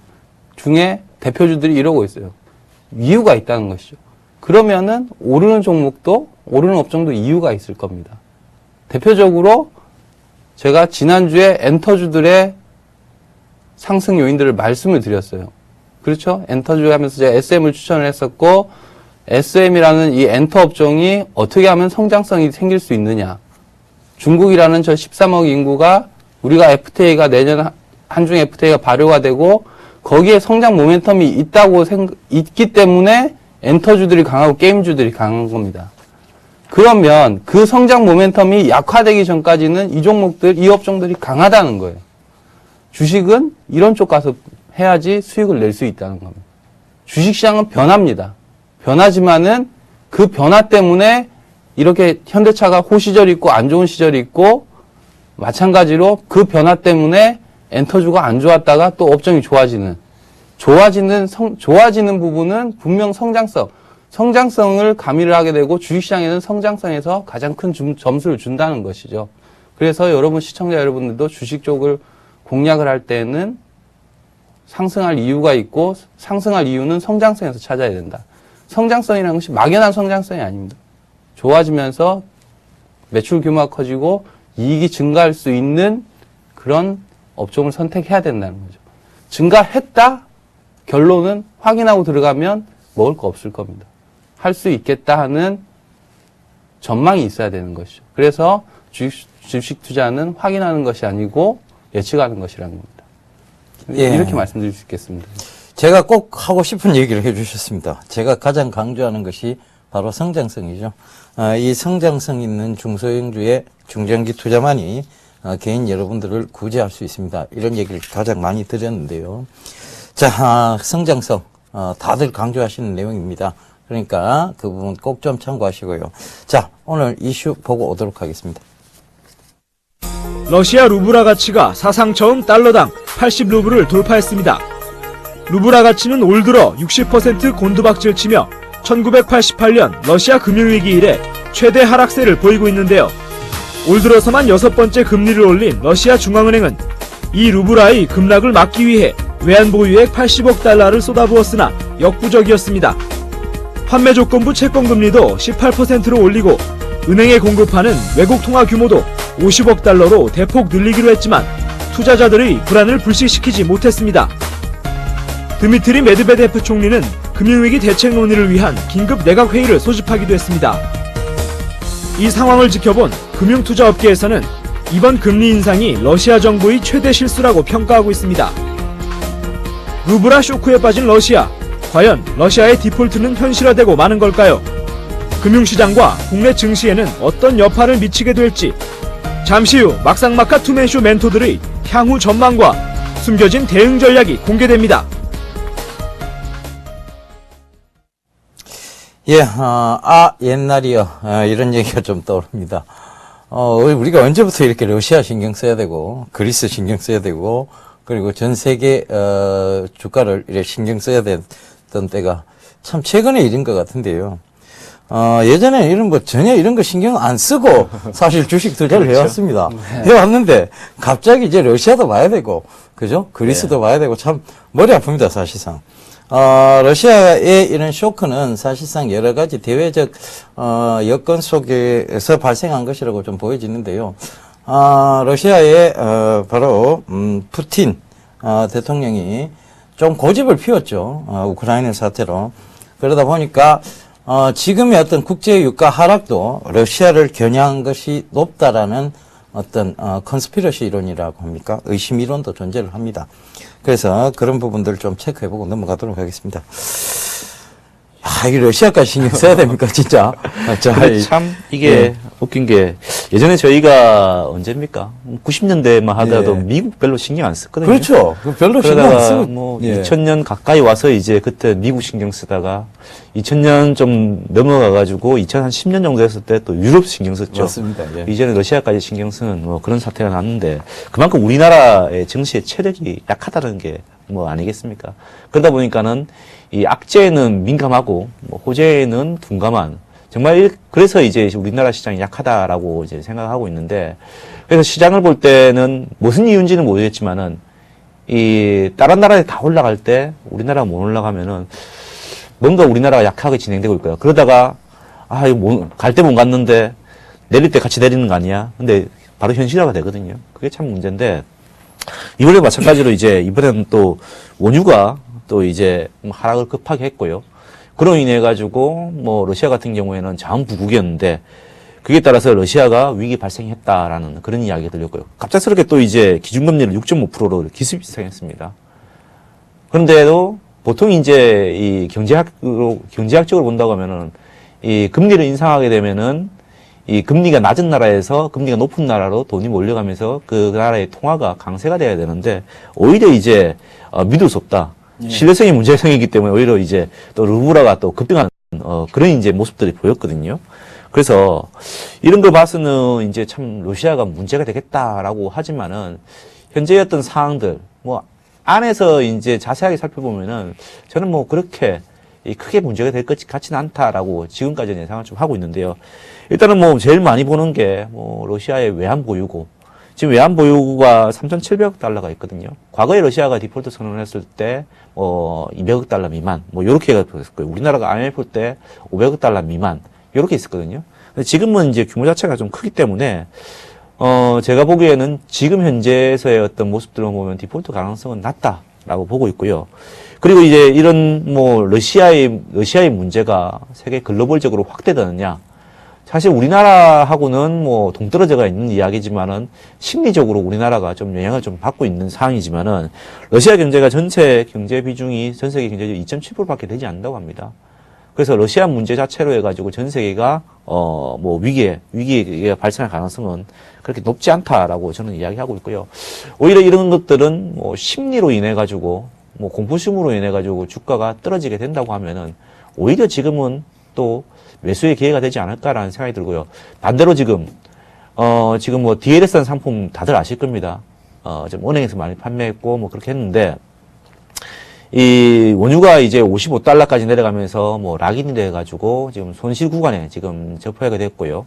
중에 대표주들이 이러고 있어요. 이유가 있다는 것이죠. 그러면은 오르는 종목도 오르는 업종도 이유가 있을 겁니다. 대표적으로 제가 지난주에 엔터주들의 상승 요인들을 말씀을 드렸어요. 그렇죠? 엔터주 하면서 제가 SM을 추천을 했었고 SM이라는 이 엔터 업종이 어떻게 하면 성장성이 생길 수 있느냐. 중국이라는 저 13억 인구가 우리가 FTA가 내년 한중 FTA가 발효가 되고 거기에 성장 모멘텀이 있기 때문에 엔터주들이 강하고 게임주들이 강한 겁니다. 그러면 그 성장 모멘텀이 약화되기 전까지는 이 종목들, 이 업종들이 강하다는 거예요. 주식은 이런 쪽 가서 해야지 수익을 낼 수 있다는 겁니다. 주식시장은 변합니다. 변하지만은 그 변화 때문에 이렇게 현대차가 호시절이 있고 안 좋은 시절이 있고 마찬가지로 그 변화 때문에 엔터주가 안 좋았다가 또 업종이 좋아지는 부분은 분명 성장성을 가미를 하게 되고 주식시장에는 성장성에서 가장 큰 점수를 준다는 것이죠. 그래서 여러분 시청자 여러분들도 주식 쪽을 공략을 할 때는 상승할 이유가 있고 상승할 이유는 성장성에서 찾아야 된다. 성장성이라는 것이 막연한 성장성이 아닙니다. 좋아지면서 매출 규모가 커지고 이익이 증가할 수 있는 그런 업종을 선택해야 된다는 거죠. 증가했다? 결론은 확인하고 들어가면 먹을 거 없을 겁니다. 할 수 있겠다 하는 전망이 있어야 되는 것이죠. 그래서 주식 투자는 확인하는 것이 아니고 예측하는 것이라는 겁니다. 예. 이렇게 말씀드릴 수 있겠습니다. 제가 꼭 하고 싶은 얘기를 해주셨습니다. 제가 가장 강조하는 것이 바로 성장성이죠. 이 성장성 있는 중소형주의 중장기 투자만이 개인 여러분들을 구제할 수 있습니다. 이런 얘기를 가장 많이 드렸는데요. 자, 성장성 다들 강조하시는 내용입니다. 그러니까 그 부분 꼭 좀 참고하시고요. 자, 오늘 이슈 보고 오도록 하겠습니다. 러시아 루브라 가치가 사상 처음 달러당 80루블을 돌파했습니다. 루브라 가치는 올 들어 60% 곤두박질 치며 1988년 러시아 금융위기 이래 최대 하락세를 보이고 있는데요. 올 들어서만 6번째 금리를 올린 러시아 중앙은행은 이 루브라의 급락을 막기 위해 외환보유액 80억 달러를 쏟아부었으나 역부족이었습니다. 환매조건부 채권금리도 18%로 올리고 은행에 공급하는 외국 통화 규모도 50억 달러로 대폭 늘리기로 했지만 투자자들의 불안을 불식시키지 못했습니다. 드미트리 메드베데프 총리는 금융위기 대책 논의를 위한 긴급 내각회의를 소집하기도 했습니다. 이 상황을 지켜본 금융투자업계에서는 이번 금리 인상이 러시아 정부의 최대 실수라고 평가하고 있습니다. 루브라 쇼크에 빠진 러시아, 과연 러시아의 디폴트는 현실화되고 마는 걸까요? 금융시장과 국내 증시에는 어떤 여파를 미치게 될지 잠시 후 막상막하 투맨쇼 멘토들의 향후 전망과 숨겨진 대응 전략이 공개됩니다. 예, 옛날이요. 이런 얘기가 좀 떠오릅니다. 우리가 언제부터 이렇게 러시아 신경 써야 되고, 그리스 신경 써야 되고, 그리고 전 세계, 주가를 이렇게 신경 써야 됐던 때가 참 최근의 일인 것 같은데요. 예전에 이런 거 전혀 이런 거 신경 안 쓰고 사실 주식 투자를 해왔습니다. 해왔는데 갑자기 이제 러시아도 봐야 되고, 그죠? 그리스도 봐야 되고 참 머리 아픕니다, 사실상. 러시아의 이런 쇼크는 사실상 여러 가지 대외적, 여건 속에서 발생한 것이라고 좀 보여지는데요. 러시아의, 바로, 푸틴, 대통령이 좀 고집을 피웠죠. 우크라이나 사태로. 그러다 보니까, 지금의 어떤 국제 유가 하락도 러시아를 겨냥한 것이 높다라는 어떤, 컨스피러시 이론이라고 합니까? 의심 이론도 존재를 합니다. 그래서 그런 부분들을 좀 체크해보고 넘어가도록 하겠습니다. 이 러시아까지 신경 써야 됩니까, 진짜? 참, 이게 웃긴 게, 예전에 저희가 언제입니까? 90년대만 하더라도 예. 미국 별로 신경 안 썼거든요. 그렇죠. 그 별로 신경 안 그러다가 쓰고. 뭐 예. 2000년 가까이 와서 이제 그때 미국 신경 쓰다가 2000년 좀 넘어가가지고 2010년 정도 됐을 때 또 유럽 신경 썼죠. 맞습니다. 예. 이제는 러시아까지 신경 쓰는 뭐 그런 사태가 났는데 그만큼 우리나라의 정치의 체력이 약하다는 게 뭐 아니겠습니까? 그러다 보니까는 이 악재에는 민감하고 뭐 호재에는 둔감한 정말 그래서 이제 우리나라 시장이 약하다라고 이제 생각하고 있는데 그래서 시장을 볼 때는 무슨 이유인지는 모르겠지만은 이 다른 나라에 다 올라갈 때 우리나라가 못 올라가면은 뭔가 우리나라가 약하게 진행되고 있고요. 그러다가 아 이거 갈 때 못 갔는데 내릴 때 같이 내리는 거 아니야? 근데 바로 현실화가 되거든요. 그게 참 문제인데 이번에 마찬가지로 이제 이번에는 또 원유가 또 이제 하락을 급하게 했고요. 그로 인해 가지고 뭐 러시아 같은 경우에는 자원부국이었는데 그에 따라서 러시아가 위기 발생했다라는 그런 이야기가 들렸고요. 갑작스럽게 또 이제 기준금리를 6.5%로 기습 상승했습니다. 그런데도 보통 이제 이 경제학적으로 본다고 하면은 이 금리를 인상하게 되면은 이 금리가 낮은 나라에서 금리가 높은 나라로 돈이 몰려가면서 그 나라의 통화가 강세가 돼야 되는데 오히려 이제 믿을 수 없다. 신뢰성이 문제가 생기기 때문에 오히려 이제 또 루블화가 또 급등하는 그런 이제 모습들이 보였거든요. 그래서 이런 걸 봐서는 이제 참 러시아가 문제가 되겠다라고 하지만은 현재의 어떤 상황들 뭐 안에서 이제 자세하게 살펴보면은 저는 뭐 그렇게 크게 문제가 될 것 같지는 않다라고 지금까지는 예상을 좀 하고 있는데요. 일단은 뭐 제일 많이 보는 게 뭐 러시아의 외환 보유고 지금 외환 보유고가 3,700억 달러가 있거든요. 과거에 러시아가 디폴트 선언을 했을 때 200억 달러 미만 뭐 이렇게 했고요. 우리나라가 IMF 때 500억 달러 미만 이렇게 있었거든요. 근데 지금은 이제 규모 자체가 좀 크기 때문에 제가 보기에는 지금 현재에서의 어떤 모습들을 보면 디폴트 가능성은 낮다라고 보고 있고요. 그리고 이제 이런 뭐 러시아의 문제가 세계 글로벌적으로 확대되느냐? 사실 우리나라하고는 뭐 동떨어져가 있는 이야기지만은 심리적으로 우리나라가 좀 영향을 좀 받고 있는 상황이지만은 러시아 경제가 전체 경제 비중이 전 세계 경제의 2.7%밖에 되지 않는다고 합니다. 그래서 러시아 문제 자체로 해가지고 전 세계가 뭐 위기가 발생할 가능성은 그렇게 높지 않다라고 저는 이야기하고 있고요. 오히려 이런 것들은 뭐 심리로 인해 가지고 뭐 공포심으로 인해 가지고 주가가 떨어지게 된다고 하면은 오히려 지금은 또 매수의 기회가 되지 않을까라는 생각이 들고요. 반대로 지금 뭐 DLS라는 상품 다들 아실 겁니다. 좀 은행에서 많이 판매했고 뭐 그렇게 했는데 이 원유가 이제 55달러까지 내려가면서 뭐 락인이 돼가지고 지금 손실 구간에 지금 접하게 됐고요.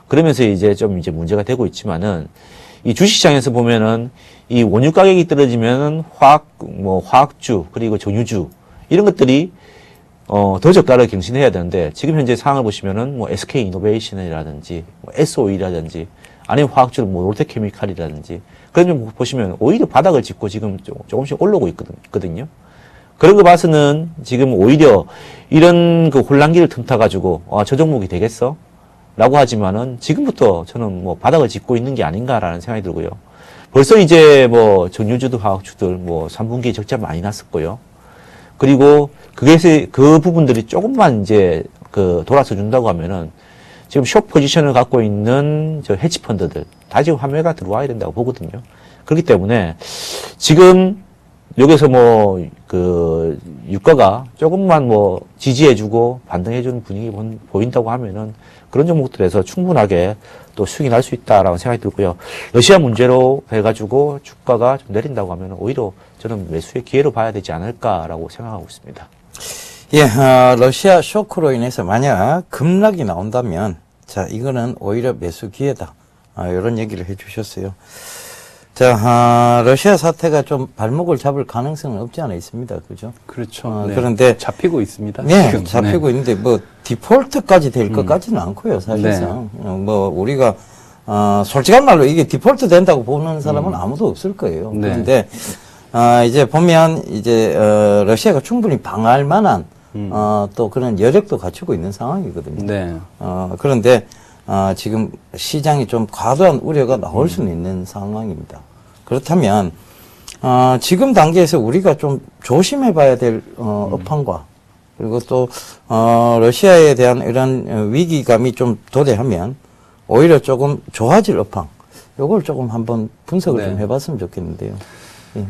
그러면서 이제 좀 이제 문제가 되고 있지만은 이 주식시장에서 보면은 이 원유 가격이 떨어지면은 화학주 그리고 정유주 이런 것들이 더 저가를 경신해야 되는데 지금 현재 상황을 보시면은 뭐 SK 이노베이션이라든지 뭐 SOE라든지 아니면 화학주 뭐 롯데케미칼이라든지 그런 점 보시면 오히려 바닥을 짚고 지금 조금씩 올라오고 있거든요. 그런 거 봐서는 지금 오히려 이런 그 혼란기를 틈타가지고 저 종목이 되겠어? 라고 하지만은 지금부터 저는 뭐 바닥을 짚고 있는 게 아닌가라는 생각이 들고요. 벌써 이제 뭐 정유주도 화학주들 뭐 3분기에 적자 많이 났었고요. 그리고 그 부분들이 조금만 이제 돌아서 준다고 하면은 지금 숏 포지션을 갖고 있는 저 헤지 펀드들 다 지금 환매가 들어와야 된다고 보거든요. 그렇기 때문에 지금 여기서 뭐 유가가 조금만 뭐 지지해주고 반등해주는 분위기 보인다고 하면은 그런 종목들에서 충분하게 또 수익이 날 수 있다라고 생각이 들고요. 러시아 문제로 해가지고 주가가 좀 내린다고 하면 오히려 저는 매수의 기회로 봐야 되지 않을까라고 생각하고 있습니다. 예, 러시아 쇼크로 인해서 만약 급락이 나온다면, 자, 이거는 오히려 매수 기회다. 이런 얘기를 해 주셨어요. 자, 러시아 사태가 좀 발목을 잡을 가능성은 없지 않아 있습니다. 그죠? 그렇죠. 네. 그런데, 잡히고 있습니다. 네, 지금. 잡히고 있는데, 뭐, 디폴트까지 될 것 같지는 않고요, 사실상. 뭐, 우리가, 솔직한 말로 이게 디폴트 된다고 보는 사람은 아무도 없을 거예요. 네. 그런데, 이제 보면, 러시아가 충분히 방어할 만한, 또 그런 여력도 갖추고 있는 상황이거든요. 네. 그런데, 지금 시장이 좀 과도한 우려가 나올 수는 있는 상황입니다. 그렇다면, 지금 단계에서 우리가 좀 조심해 봐야 될, 업황과, 그리고 또, 러시아에 대한 이런 위기감이 좀 도래하면, 오히려 조금 좋아질 업황. 요걸 조금 한번 분석을 네. 좀 해봤으면 좋겠는데요. 예.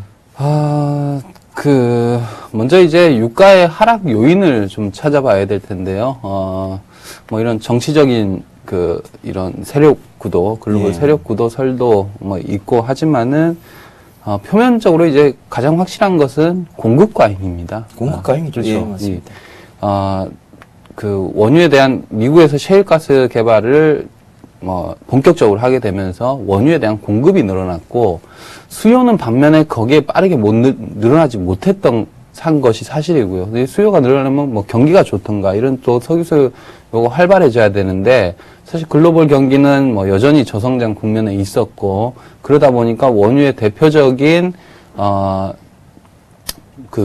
먼저 이제 유가의 하락 요인을 좀 찾아봐야 될 텐데요. 뭐 이런 정치적인 이런 세력 구도, 글로벌 예. 세력 구도설도 뭐 있고 하지만은, 표면적으로 이제 가장 확실한 것은 공급 과잉입니다. 공급 과잉이죠. 그렇죠. 예, 맞습니다. 원유에 대한 미국에서 셰일가스 개발을 본격적으로 하게 되면서 원유에 대한 공급이 늘어났고 수요는 반면에 거기에 빠르게 늘어나지 못했던 산 것이 사실이고요. 근데 수요가 늘어나면 뭐 경기가 좋던가 이런 또 석유수 요거 활발해져야 되는데 사실 글로벌 경기는 뭐 여전히 저성장 국면에 있었고 그러다 보니까 원유의 대표적인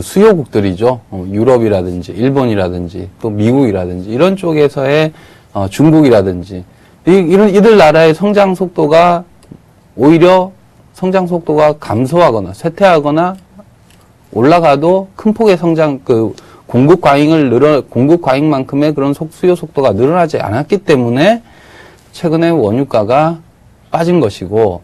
수요국들이죠. 유럽이라든지 일본이라든지 또 미국이라든지 이런 쪽에서의 중국이라든지 이들 나라의 성장 속도가 오히려 성장 속도가 감소하거나 쇠퇴하거나 올라가도 큰 폭의 성장 공급 과잉만큼의 그런 수요 속도가 늘어나지 않았기 때문에 최근에 원유가가 빠진 것이고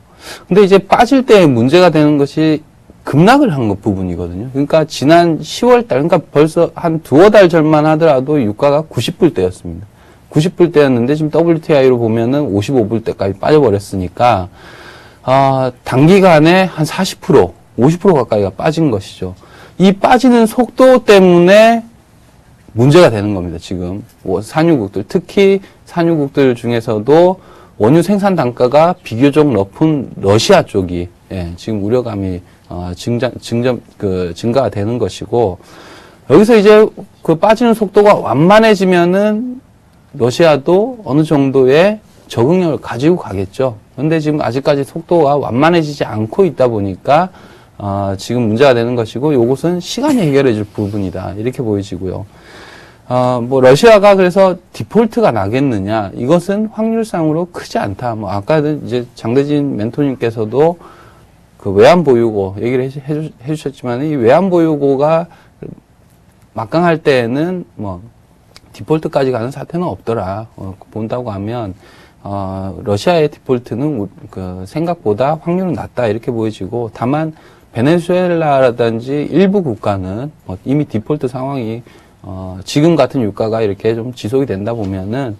근데 이제 빠질 때 문제가 되는 것이 급락을 한 것 부분이거든요. 그러니까 지난 10월 달, 그러니까 벌써 한 두어 달 전만 하더라도 유가가 90불대였습니다. 90불대였는데 지금 WTI로 보면은 55불대까지 빠져버렸으니까, 단기간에 한 40%, 50% 가까이가 빠진 것이죠. 이 빠지는 속도 때문에 문제가 되는 겁니다, 지금. 산유국들, 특히 산유국들 중에서도 원유 생산 단가가 비교적 높은 러시아 쪽이, 지금 우려감이 증가가 되는 것이고, 여기서 이제 빠지는 속도가 완만해지면은 러시아도 어느 정도의 적응력을 가지고 가겠죠. 그런데 지금 아직까지 속도가 완만해지지 않고 있다 보니까, 지금 문제가 되는 것이고, 요것은 시간이 해결해 줄 부분이다. 이렇게 보여지고요. 러시아가 그래서 디폴트가 나겠느냐, 이것은 확률상으로 크지 않다. 아까도 이제 장대진 멘토님께서도 외환보유고 얘기를 해주셨지만, 이 외환보유고가 막강할 때에는 디폴트까지 가는 사태는 없더라. 본다고 하면, 러시아의 디폴트는 생각보다 확률은 낮다. 이렇게 보여지고, 다만, 베네수엘라라든지 일부 국가는 이미 디폴트 상황이, 지금 같은 유가가 이렇게 좀 지속이 된다 보면은,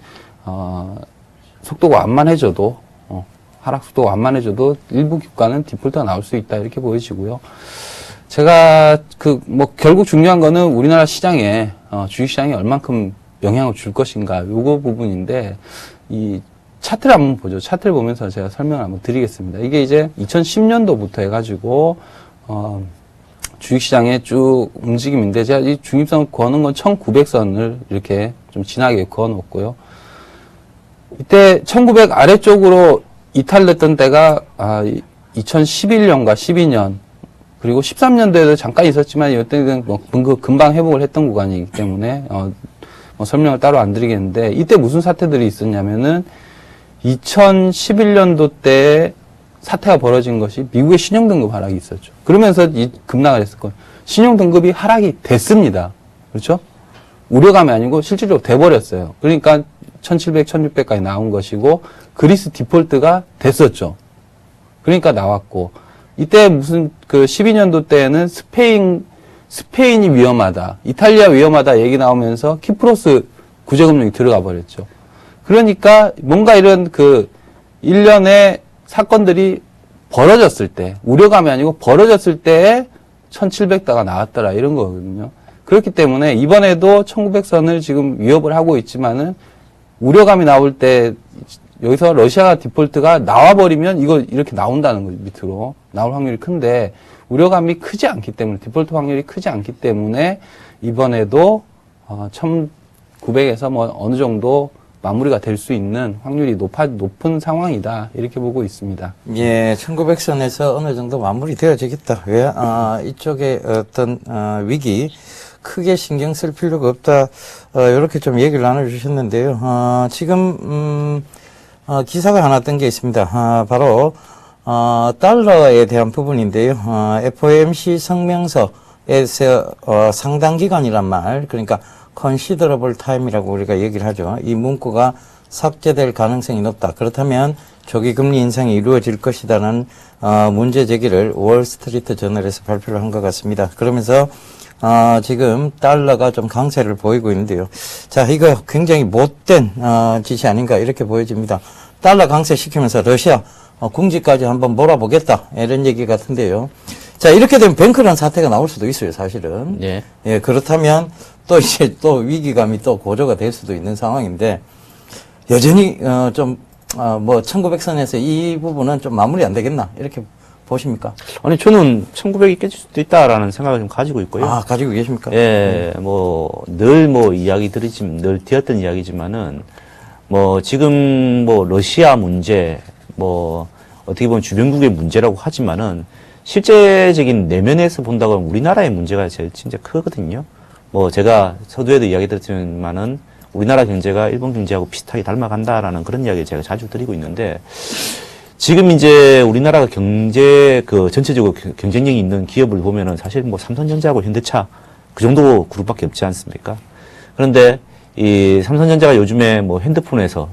속도가 완만해져도, 하락 속도가 완만해져도 일부 국가는 디폴트가 나올 수 있다. 이렇게 보여지고요. 제가 결국 중요한 거는 우리나라 시장에, 주식시장에 얼만큼 영향을 줄 것인가, 요거 부분인데, 이 차트를 한번 보죠. 차트를 보면서 제가 설명을 한번 드리겠습니다. 이게 이제 2010년도부터 해가지고, 주식시장의 쭉 움직임인데, 제가 이 중립선을 그어놓은 건 1900선을 이렇게 좀 진하게 그어놓고요. 이때 1900 아래쪽으로 이탈됐던 때가, 2011년과 12년, 그리고 13년도에도 잠깐 있었지만, 이때는 금방 회복을 했던 구간이기 때문에, 설명을 따로 안 드리겠는데, 이때 무슨 사태들이 있었냐면은, 2011년도 때 사태가 벌어진 것이 미국의 신용등급 하락이 있었죠. 그러면서 급락을 했었거든요. 신용등급이 하락이 됐습니다. 그렇죠? 우려감이 아니고 실질적으로 돼버렸어요. 그러니까 1700, 1600까지 나온 것이고, 그리스 디폴트가 됐었죠. 그러니까 나왔고, 이때 12년도 때에는 스페인이 위험하다, 이탈리아 위험하다 얘기 나오면서 키프로스 구제금융이 들어가 버렸죠. 그러니까 뭔가 이런 일련의 사건들이 벌어졌을 때, 우려감이 아니고 벌어졌을 때에 1700다가 나왔더라, 이런 거거든요. 그렇기 때문에 이번에도 1900선을 지금 위협을 하고 있지만은 우려감이 나올 때 여기서 러시아 디폴트가 나와버리면 이거 이렇게 나온다는 거죠. 밑으로 나올 확률이 큰데 우려감이 크지 않기 때문에, 디폴트 확률이 크지 않기 때문에 이번에도 1900에서 어느 정도 마무리가 될 수 있는 확률이 높은 상황이다, 이렇게 보고 있습니다. 예, 1900선에서 어느 정도 마무리 되어지겠다. 왜? 이쪽에 어떤 위기 크게 신경 쓸 필요가 없다. 이렇게 좀 얘기를 나눠주셨는데요. 지금 기사가 하나 뜬 게 있습니다. 바로 달러에 대한 부분인데요. FOMC 성명서에서 상당 기간이란 말, 그러니까 considerable time이라고 우리가 얘기를 하죠. 이 문구가 삭제될 가능성이 높다. 그렇다면 조기 금리 인상이 이루어질 것이다는 문제 제기를 월스트리트 저널에서 발표를 한 것 같습니다. 그러면서 지금 달러가 좀 강세를 보이고 있는데요. 자, 이거 굉장히 못된 짓이 아닌가 이렇게 보여집니다. 달러 강세시키면서 러시아 궁지까지 한번 몰아보겠다 이런 얘기 같은데요. 자, 이렇게 되면 뱅크런 사태가 나올 수도 있어요, 사실은. 네. 예, 그렇다면 또 이제 또 위기감이 또 고조가 될 수도 있는 상황인데 여전히 좀 뭐 1900선에서 이 부분은 좀 마무리 안 되겠나 이렇게 보십니까? 아니, 저는 1900이 깨질 수도 있다라는 생각을 좀 가지고 있고요. 아, 가지고 계십니까? 예, 늘 이야기 늘 드렸던 이야기지만은, 지금 러시아 문제, 어떻게 보면 주변국의 문제라고 하지만은, 실제적인 내면에서 본다고 하면 우리나라의 문제가 제일 진짜 크거든요. 제가 서두에도 이야기 드렸지만은, 우리나라 경제가 일본 경제하고 비슷하게 닮아간다라는 그런 이야기를 제가 자주 드리고 있는데, 지금 이제 우리나라가 전체적으로 경쟁력이 있는 기업을 보면은 사실 삼성전자하고 현대차 그 정도 그룹밖에 없지 않습니까? 그런데 이 삼성전자가 요즘에 핸드폰에서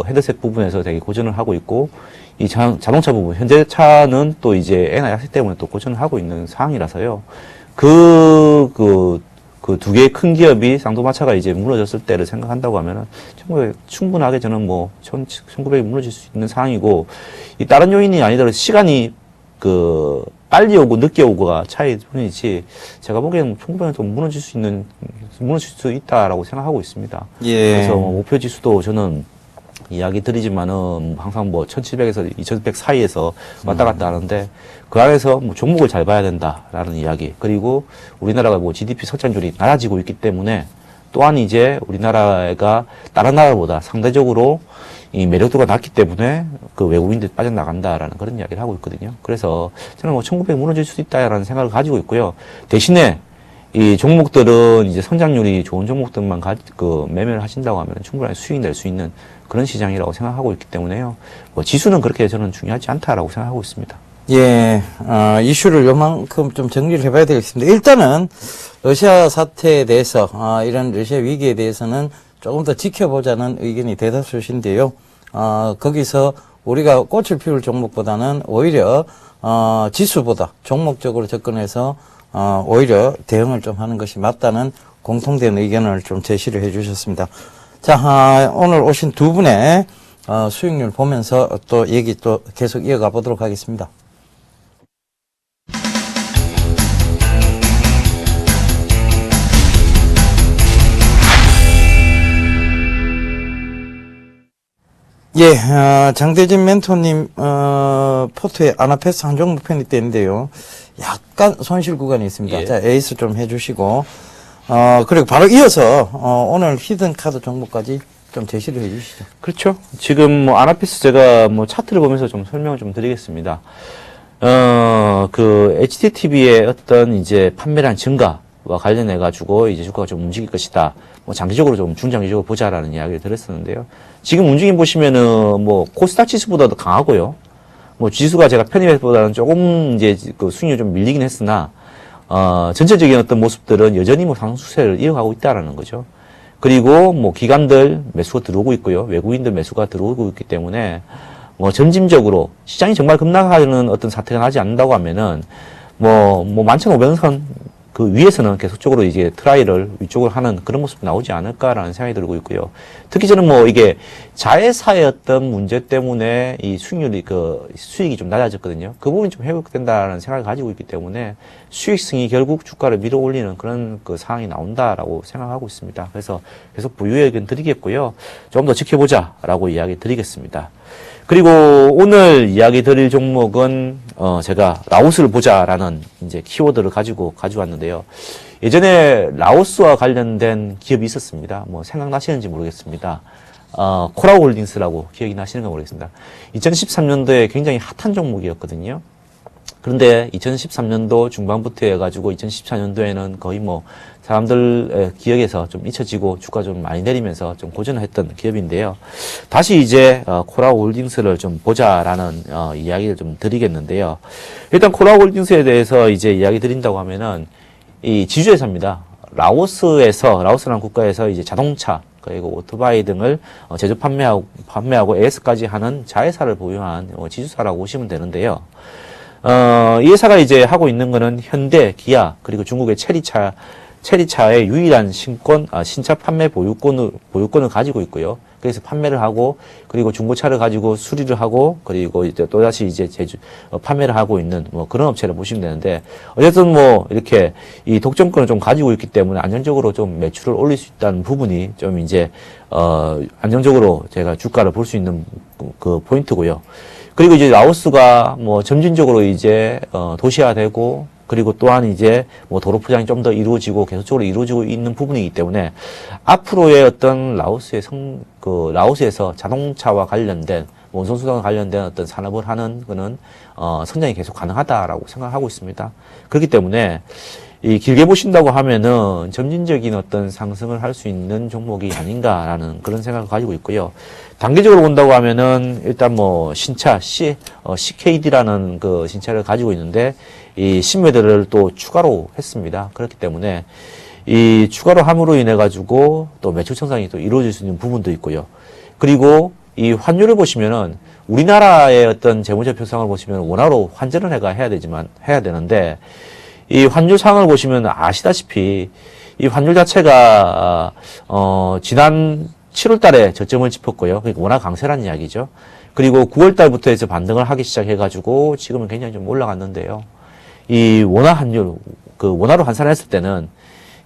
헤드셋 부분에서 되게 고전을 하고 있고, 이 자동차 부분, 현대차는 또 이제 엔화 약세 때문에 또 고전을 하고 있는 상황이라서요. 그 두 개의 큰 기업이 쌍두마차가 이제 무너졌을 때를 생각한다고 하면은 충분하게 저는 1900이 무너질 수 있는 상황이고, 이 다른 요인이 아니더라도 시간이 빨리 오고 늦게 오고가 차이일 뿐이지, 제가 보기에는 1900은 또 무너질 수 있다라고 생각하고 있습니다. 예. 그래서 목표 지수도 저는 이야기 드리지만은 항상 1700에서 2100 사이에서 왔다 갔다 하는데, 그 안에서 종목을 잘 봐야 된다라는 이야기. 그리고 우리나라가 GDP 성장률이 낮아지고 있기 때문에, 또한 이제 우리나라가 다른 나라보다 상대적으로 이 매력도가 낮기 때문에 외국인들이 빠져나간다라는 그런 이야기를 하고 있거든요. 그래서 저는 1900 무너질 수 있다라는 생각을 가지고 있고요. 대신에 이 종목들은 이제 성장률이 좋은 종목들만 매매를 하신다고 하면 충분히 수익이 낼 수 있는 그런 시장이라고 생각하고 있기 때문에요. 지수는 그렇게 저는 중요하지 않다라고 생각하고 있습니다. 예, 이슈를 요만큼 좀 정리를 해봐야 되겠습니다. 일단은 러시아 사태에 대해서 이런 러시아 위기에 대해서는 조금 더 지켜보자는 의견이 대다수신데요. 거기서 우리가 꽃을 피울 종목보다는 오히려 지수보다 종목적으로 접근해서 오히려 대응을 좀 하는 것이 맞다는 공통된 의견을 좀 제시를 해주셨습니다. 자, 오늘 오신 두 분의 수익률 보면서 또 얘기 또 계속 이어가 보도록 하겠습니다. 예, 장대진 멘토님, 포트에 아나페스 한 종목 편입되는데요. 약간 손실 구간이 있습니다. 예. 자, 에이스 좀 해주시고, 그리고 바로 이어서, 오늘 히든 카드 종목까지 좀 제시를 해주시죠. 그렇죠. 지금 아나피스 제가 차트를 보면서 좀 설명을 좀 드리겠습니다. HDTV의 어떤 이제 판매량 증가와 관련해가지고 이제 주가가 좀 움직일 것이다. 장기적으로 좀 중장기적으로 보자라는 이야기를 드렸었는데요. 지금 움직임 보시면은 코스닥 지수보다도 강하고요. 지수가 제가 편입했보다는 조금 이제 수익률이 좀 밀리긴 했으나, 전체적인 어떤 모습들은 여전히 상승세를 이어가고 있다라는 거죠. 그리고 기관들 매수가 들어오고 있고요. 외국인들 매수가 들어오고 있기 때문에 점진적으로 시장이 정말 급락하는 어떤 사태가 나지 않는다고 하면은 11,500선 그 위에서는 계속적으로 이제 트라이를 위쪽으로 하는 그런 모습이 나오지 않을까라는 생각이 들고 있고요. 특히 저는 이게 자회사의 어떤 문제 때문에 이 수익률이 수익이 좀 낮아졌거든요. 그 부분이 좀 회복된다라는 생각을 가지고 있기 때문에 수익성이 결국 주가를 밀어 올리는 그런 상황이 나온다라고 생각하고 있습니다. 그래서 계속 보유의 의견 드리겠고요. 조금 더 지켜보자라고 이야기 드리겠습니다. 그리고 오늘 이야기 드릴 종목은 제가 라오스를 보자라는 이제 키워드를 가져왔는데요. 예전에 라오스와 관련된 기업이 있었습니다. 생각나시는지 모르겠습니다. 코라홀딩스라고 기억이 나시는가 모르겠습니다. 2013년도에 굉장히 핫한 종목이었거든요. 그런데 2013년도 중반부터 해가지고 2014년도에는 거의 사람들 기억에서 좀 잊혀지고 주가 좀 많이 내리면서 좀 고전을 했던 기업인데요. 다시 이제 코라홀딩스를 좀 보자라는 이야기를 좀 드리겠는데요. 일단 코라홀딩스에 대해서 이제 이야기 드린다고 하면은 이 지주회사입니다. 라오스라는 국가에서 이제 자동차 그리고 오토바이 등을 제조 판매하고 AS까지 하는 자회사를 보유한 지주사라고 보시면 되는데요. 이 회사가 이제 하고 있는 거는 현대, 기아, 그리고 중국의 체리차의 유일한 신차 판매 보유권을 가지고 있고요. 그래서 판매를 하고, 그리고 중고차를 가지고 수리를 하고, 그리고 이제 또다시 이제 판매를 하고 있는 뭐 그런 업체를 보시면 되는데, 어쨌든 뭐 이렇게 이 독점권을 좀 가지고 있기 때문에 안정적으로 좀 매출을 올릴 수 있다는 부분이 좀 이제, 안정적으로 제가 주가를 볼 수 있는 그 포인트고요. 그리고 이제 라오스가 뭐 점진적으로 이제, 도시화되고, 그리고 또한 이제 뭐 도로 포장이 좀 더 이루어지고 계속적으로 이루어지고 있는 부분이기 때문에 앞으로의 어떤 라오스에서 자동차와 관련된 운송수단과 관련된 어떤 산업을 하는 거는 성장이 계속 가능하다라고 생각하고 있습니다. 그렇기 때문에 이 길게 보신다고 하면은 점진적인 어떤 상승을 할 수 있는 종목이 아닌가라는 그런 생각을 가지고 있고요. 단기적으로 본다고 하면은 일단 뭐 신차 CKD라는 그 신차를 가지고 있는데 이 신매들을 또 추가로 했습니다. 그렇기 때문에 이 추가로 함으로 인해 가지고 또 매출 성장이 또 이루어질 수 있는 부분도 있고요. 그리고 이 환율을 보시면은 우리나라의 어떤 재무제표 표상을 보시면 원화로 환전을 해야 되는데 이 환율 상황을 보시면 아시다시피 이 환율 자체가 지난 7월 달에 저점을 짚었고요. 그러니까 원화 강세라는 이야기죠. 그리고 9월 달부터 해서 반등을 하기 시작해 가지고 지금은 굉장히 좀 올라갔는데요. 이 원화 환율 원화로 환산했을 때는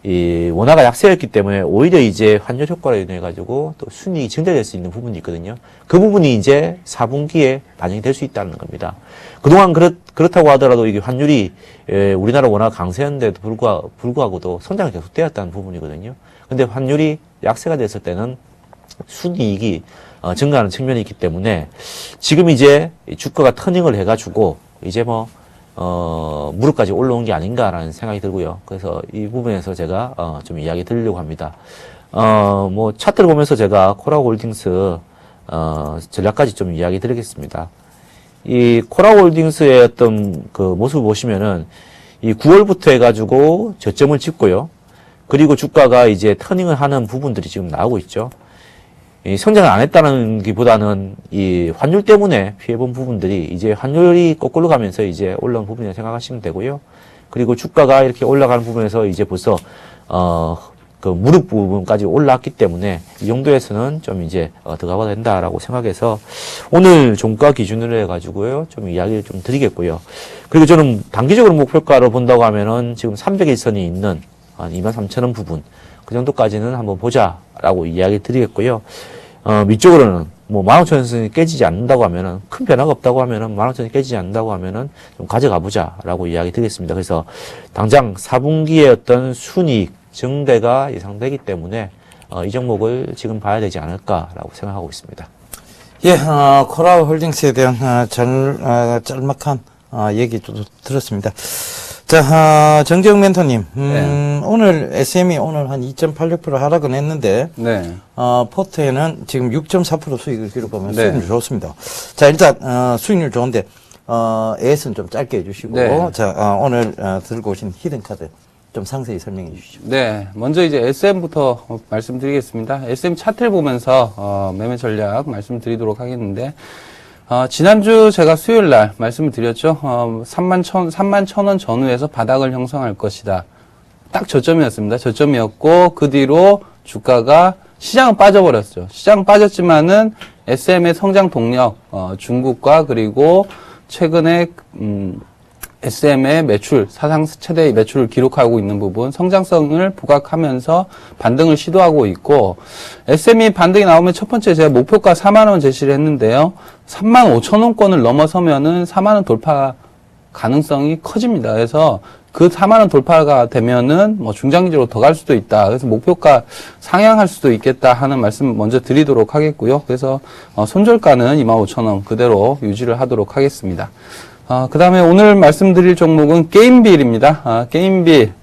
이 원화가 약세였기 때문에 오히려 이제 환율 효과로 인해 가지고 또 순이익이 증대될 수 있는 부분이 있거든요. 그 부분이 이제 4분기에 반영이 될 수 있다는 겁니다. 그동안 그렇다고 하더라도 이게 환율이 우리나라 원화 강세였는데도 불구하고도 성장이 계속되었다는 부분이거든요. 근데 환율이 약세가 됐을 때는 순이익이 증가하는 측면이 있기 때문에 지금 이제 주가가 터닝을 해가지고 이제 뭐 무릎까지 올라온 게 아닌가라는 생각이 들고요. 그래서 이 부분에서 제가 좀 이야기 드리려고 합니다. 뭐 차트를 보면서 제가 코라홀딩스 전략까지 좀 이야기 드리겠습니다. 이 코라홀딩스의 어떤 그 모습을 보시면은 이 9월부터 해가지고 저점을 찍고요. 그리고 주가가 이제 터닝을 하는 부분들이 지금 나오고 있죠. 이 성장을 안 했다는 기보다는 이 환율 때문에 피해본 부분들이 이제 환율이 거꾸로 가면서 이제 올라온 부분이라고 생각하시면 되고요. 그리고 주가가 이렇게 올라가는 부분에서 이제 벌써 그 무릎 부분까지 올라왔기 때문에 이 정도에서는 좀 이제 들어가봐야 된다라고 생각해서 오늘 종가 기준으로 해가지고요 좀 이야기를 좀 드리겠고요. 그리고 저는 단기적으로 목표가를 본다고 하면은 지금 300일선이 있는 한 23,000원 부분 그 정도까지는 한번 보자라고 이야기 드리겠고요. 위쪽으로는 뭐 15,000원선이 깨지지 않는다고 하면은 큰 변화가 없다고 하면은 15,000원이 깨지지 않는다고 하면은 좀 가져가 보자라고 이야기 드리겠습니다. 그래서 당장 4분기에 어떤 순이익 증대가 예상되기 때문에 이 종목을 지금 봐야 되지 않을까라고 생각하고 있습니다. 예, 코라홀딩스에 대한 짤막한 얘기 좀 들었습니다. 자, 정재영 멘토님, 네. 오늘 SM이 오늘 한 2.86% 하락은 했는데, 네. 포트에는 지금 6.4% 수익을 기록하면서 네. 수익률 좋습니다. 자, 일단, 수익률 좋은데, AS는 좀 짧게 해주시고, 네. 자, 오늘 들고 오신 히든카드 좀 상세히 설명해 주시죠. 네, 먼저 이제 SM부터 말씀드리겠습니다. SM 차트를 보면서 매매 전략 말씀드리도록 하겠는데, 지난주 제가 수요일 날 말씀을 드렸죠. 31,000원 전후에서 바닥을 형성할 것이다. 딱 저점이었습니다. 저점이었고, 그 뒤로 주가가 시장은 빠져버렸죠. 시장은 빠졌지만은 SM의 성장 동력, 중국과 그리고 최근에, SM의 매출, 사상 최대의 매출을 기록하고 있는 부분, 성장성을 부각하면서 반등을 시도하고 있고, SM이 반등이 나오면 첫 번째 제가 목표가 4만원 제시를 했는데요. 35,000원권을 넘어서면은 4만원 돌파 가능성이 커집니다. 그래서 그 4만원 돌파가 되면은 뭐 중장기적으로 더 갈 수도 있다. 그래서 목표가 상향할 수도 있겠다 하는 말씀 먼저 드리도록 하겠고요. 그래서 손절가는 25,000원 그대로 유지를 하도록 하겠습니다. 그 다음에 오늘 말씀드릴 종목은 게임빌입니다. 게임빌.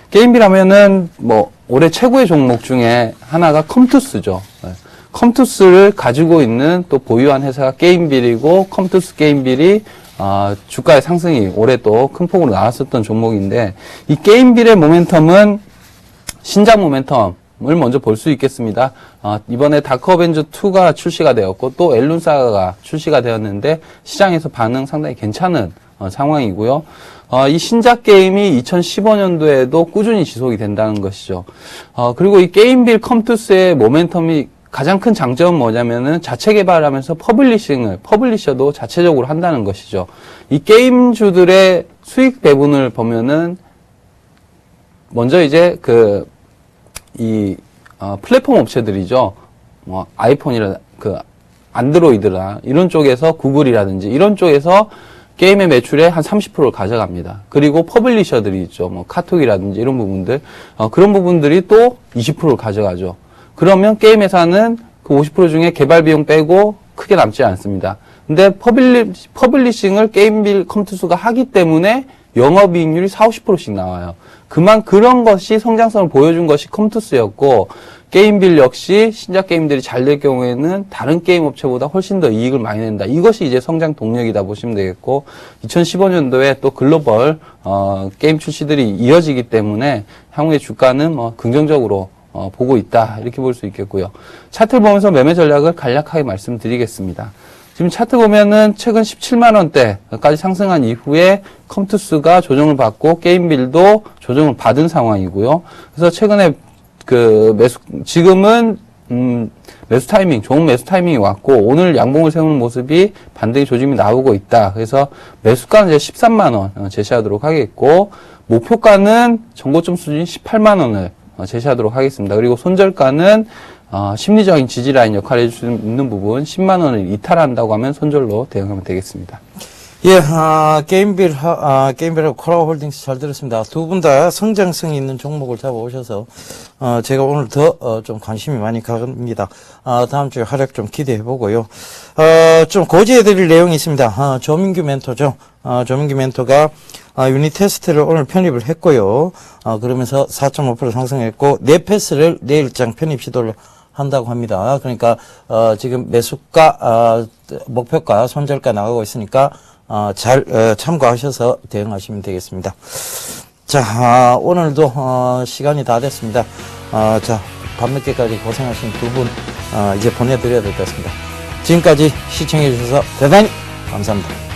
게임빌하면은 뭐 올해 최고의 종목 중에 하나가 컴투스죠. 컴투스를 가지고 있는 또 보유한 회사가 게임빌이고, 컴투스 게임빌이 주가의 상승이 올해 또 큰 폭으로 나왔었던 종목인데, 이 게임빌의 모멘텀은 신작 모멘텀, 먼저 볼 수 있겠습니다. 이번에 다크 어벤져 2가 출시가 되었고 또 엘룬 사가가 출시가 되었는데 시장에서 반응 상당히 괜찮은 상황이고요. 이 신작 게임이 2015년도에도 꾸준히 지속이 된다는 것이죠. 그리고 이 게임빌 컴투스의 모멘텀이 가장 큰 장점은 뭐냐면은 자체 개발하면서 퍼블리셔도 자체적으로 한다는 것이죠. 이 게임주들의 수익 배분을 보면은 먼저 이제 플랫폼 업체들이죠. 뭐 아이폰이라 안드로이드나 이런 쪽에서 구글이라든지 이런 쪽에서 게임의 매출의 한 30%를 가져갑니다. 그리고 퍼블리셔들이 있죠. 뭐 카톡이라든지 이런 부분들, 그런 부분들이 또 20%를 가져가죠. 그러면 게임 회사는 그 50% 중에 개발 비용 빼고 크게 남지 않습니다. 근데 퍼블리싱을 게임빌 컴투스가 하기 때문에 영업이익률이 40~50%씩 나와요. 그런 것이 성장성을 보여준 것이 컴투스였고, 게임빌 역시 신작 게임들이 잘 될 경우에는 다른 게임 업체보다 훨씬 더 이익을 많이 낸다. 이것이 이제 성장 동력이다 보시면 되겠고, 2015년도에 또 글로벌 게임 출시들이 이어지기 때문에 향후의 주가는 긍정적으로 보고 있다. 이렇게 볼 수 있겠고요. 차트를 보면서 매매 전략을 간략하게 말씀드리겠습니다. 지금 차트 보면은 최근 17만 원대까지 상승한 이후에 컴투스가 조정을 받고 게임빌도 조정을 받은 상황이고요. 그래서 최근에 지금은 좋은 매수 타이밍이 왔고 오늘 양봉을 세우는 모습이 반등의 조짐이 나오고 있다. 그래서 매수가는 이제 13만 원 제시하도록 하겠고 목표가는 전고점 수준 18만 원을 제시하도록 하겠습니다. 그리고 손절가는 심리적인 지지라인 역할을 해줄 수 있는 부분 10만 원을 이탈한다고 하면 손절로 대응하면 되겠습니다. 예, 게임빌하고 코라홀딩스 잘 들었습니다. 두 분 다 성장성이 있는 종목을 잡아오셔서, 제가 오늘 더, 좀 관심이 많이 갑니다. 다음 주에 활약 좀 기대해보고요. 좀 고지해드릴 내용이 있습니다. 조민규 멘토죠. 조민규 멘토가, 유닛 테스트를 오늘 편입을 했고요. 그러면서 4.5% 상승했고, 네패스를 내일장 편입 시도를 한다고 합니다. 그러니까, 지금 매수가, 목표가, 손절가 나가고 있으니까, 잘 참고하셔서 대응하시면 되겠습니다. 자, 오늘도 시간이 다 됐습니다. 자, 밤늦게까지 고생하신 두 분 이제 보내드려야 될 것 같습니다. 지금까지 시청해 주셔서 대단히 감사합니다.